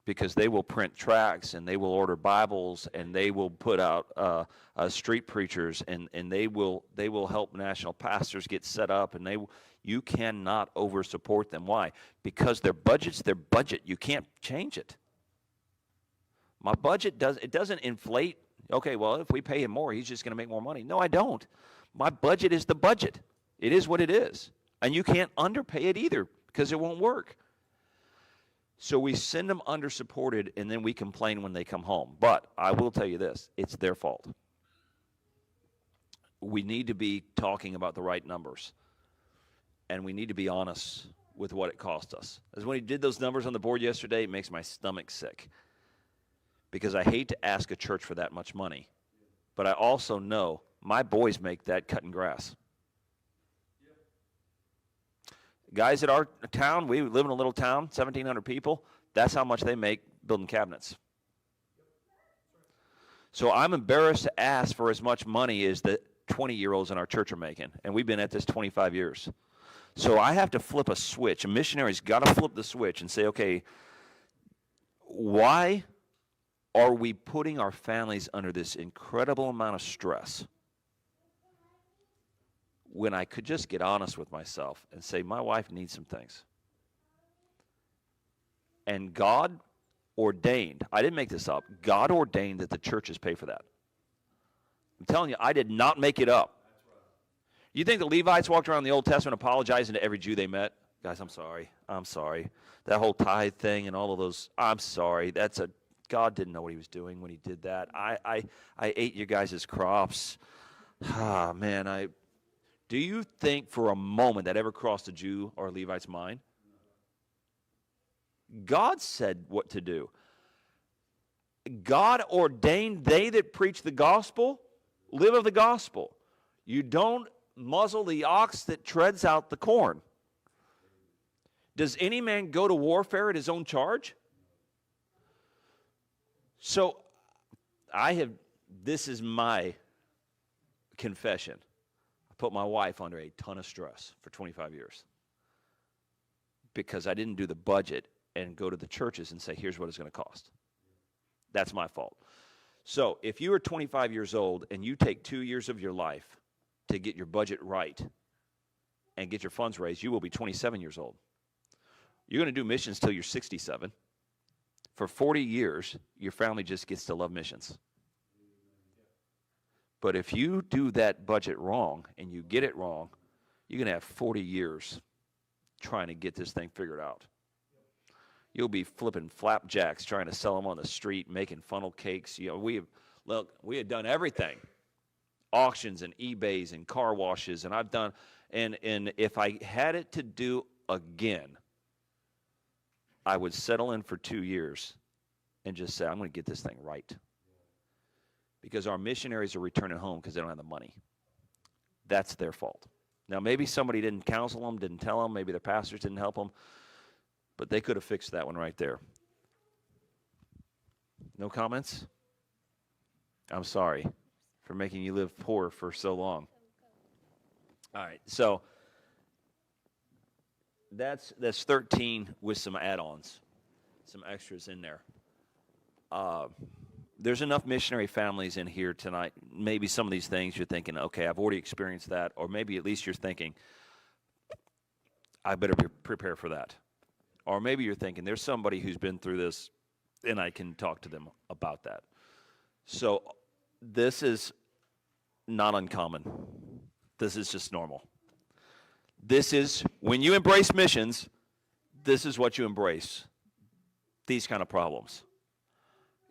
because they will print tracts and they will order Bibles and they will put out street preachers and they will help national pastors get set up, and you cannot over-support them. Why? Because their budget's their budget. You can't change it. My budget doesn't inflate. Okay, well, if we pay him more, he's just going to make more money. No, I don't. My budget is the budget. It is what it is. And you can't underpay it either, because it won't work. So we send them under-supported, and then we complain when they come home. But I will tell you this, it's their fault. We need to be talking about the right numbers, and we need to be honest with what it cost us. As when he did those numbers on the board yesterday, it makes my stomach sick, because I hate to ask a church for that much money. But I also know my boys make that cutting grass. Guys at our town, we live in a little town, 1,700 people. That's how much they make building cabinets. So I'm embarrassed to ask for as much money as the 20-year-olds in our church are making. And we've been at this 25 years. So I have to flip a switch. A missionary's got to flip the switch and say, okay, why are we putting our families under this incredible amount of stress, when I could just get honest with myself and say, my wife needs some things? And God ordained, I didn't make this up, God ordained that the churches pay for that. I'm telling you, I did not make it up. You think the Levites walked around the Old Testament apologizing to every Jew they met? Guys, I'm sorry. That whole tithe thing and all of those, I'm sorry. God didn't know what he was doing when he did that. I ate your guys' crops. Ah, man, do you think for a moment that ever crossed a Jew or a Levite's mind? God said what to do. God ordained they that preach the gospel live of the gospel. You don't muzzle the ox that treads out the corn. Does any man go to warfare at his own charge? So this is my confession. Put my wife under a ton of stress for 25 years because I didn't do the budget and go to the churches and say, here's what it's going to cost. That's my fault. So if you are 25 years old and you take 2 years of your life to get your budget right and get your funds raised, you will be 27 years old. You're going to do missions till you're 67. For 40 years, your family just gets to love missions. But if you do that budget wrong and you get it wrong, you're going to have 40 years trying to get this thing figured out. You'll be flipping flapjacks trying to sell them on the street, making funnel cakes. You know, we had done everything. Auctions and eBays and car washes, and I've done, and if I had it to do again, I would settle in for 2 years and just say, I'm going to get this thing right. Because our missionaries are returning home because they don't have the money. That's their fault. Now, maybe somebody didn't counsel them, didn't tell them, maybe their pastors didn't help them, but they could have fixed that one right there. No comments? I'm sorry for making you live poor for so long. All right, so that's 13 with some add-ons, some extras in there. There's enough missionary families in here tonight. Maybe some of these things you're thinking, okay, I've already experienced that. Or maybe at least you're thinking, I better prepare for that. Or maybe you're thinking, there's somebody who's been through this, and I can talk to them about that. So this is not uncommon. This is just normal. This is, when you embrace missions, this is what you embrace. These kind of problems.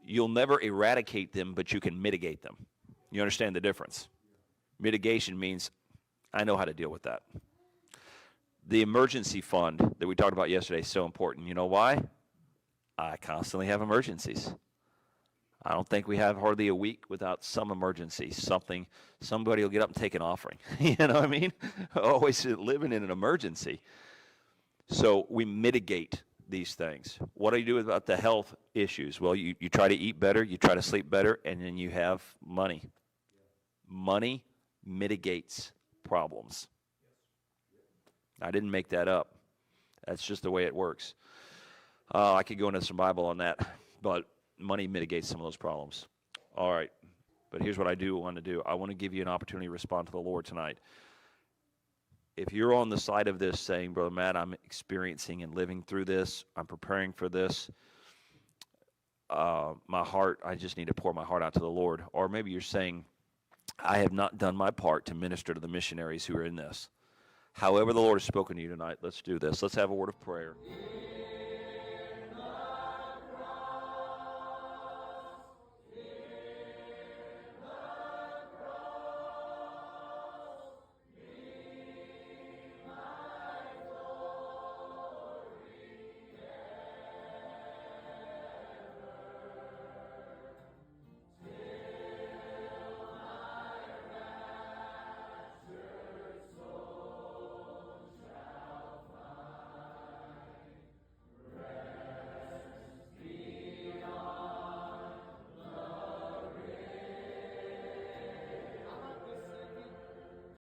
You'll never eradicate them, but you can mitigate them. You understand the difference? Mitigation means I know how to deal with that. The emergency fund that we talked about yesterday is so important. You know why? I constantly have emergencies. I don't think we have hardly a week without some emergency, somebody will get up and take an offering. You know what I mean? Always living in an emergency. So we mitigate these things. What do you do about the health issues? Well, you try to eat better, you try to sleep better, and then you have money. Money mitigates problems. I didn't make that up. That's just the way it works. I could go into some Bible on that, but money mitigates some of those problems. All right, but here's what I do want to do. I want to give you an opportunity to respond to the Lord tonight. If you're on the side of this saying, Brother Matt, I'm experiencing and living through this, I'm preparing for this, my heart, I just need to pour my heart out to the Lord. Or maybe you're saying, I have not done my part to minister to the missionaries who are in this. However the Lord has spoken to you tonight, let's do this. Let's have a word of prayer.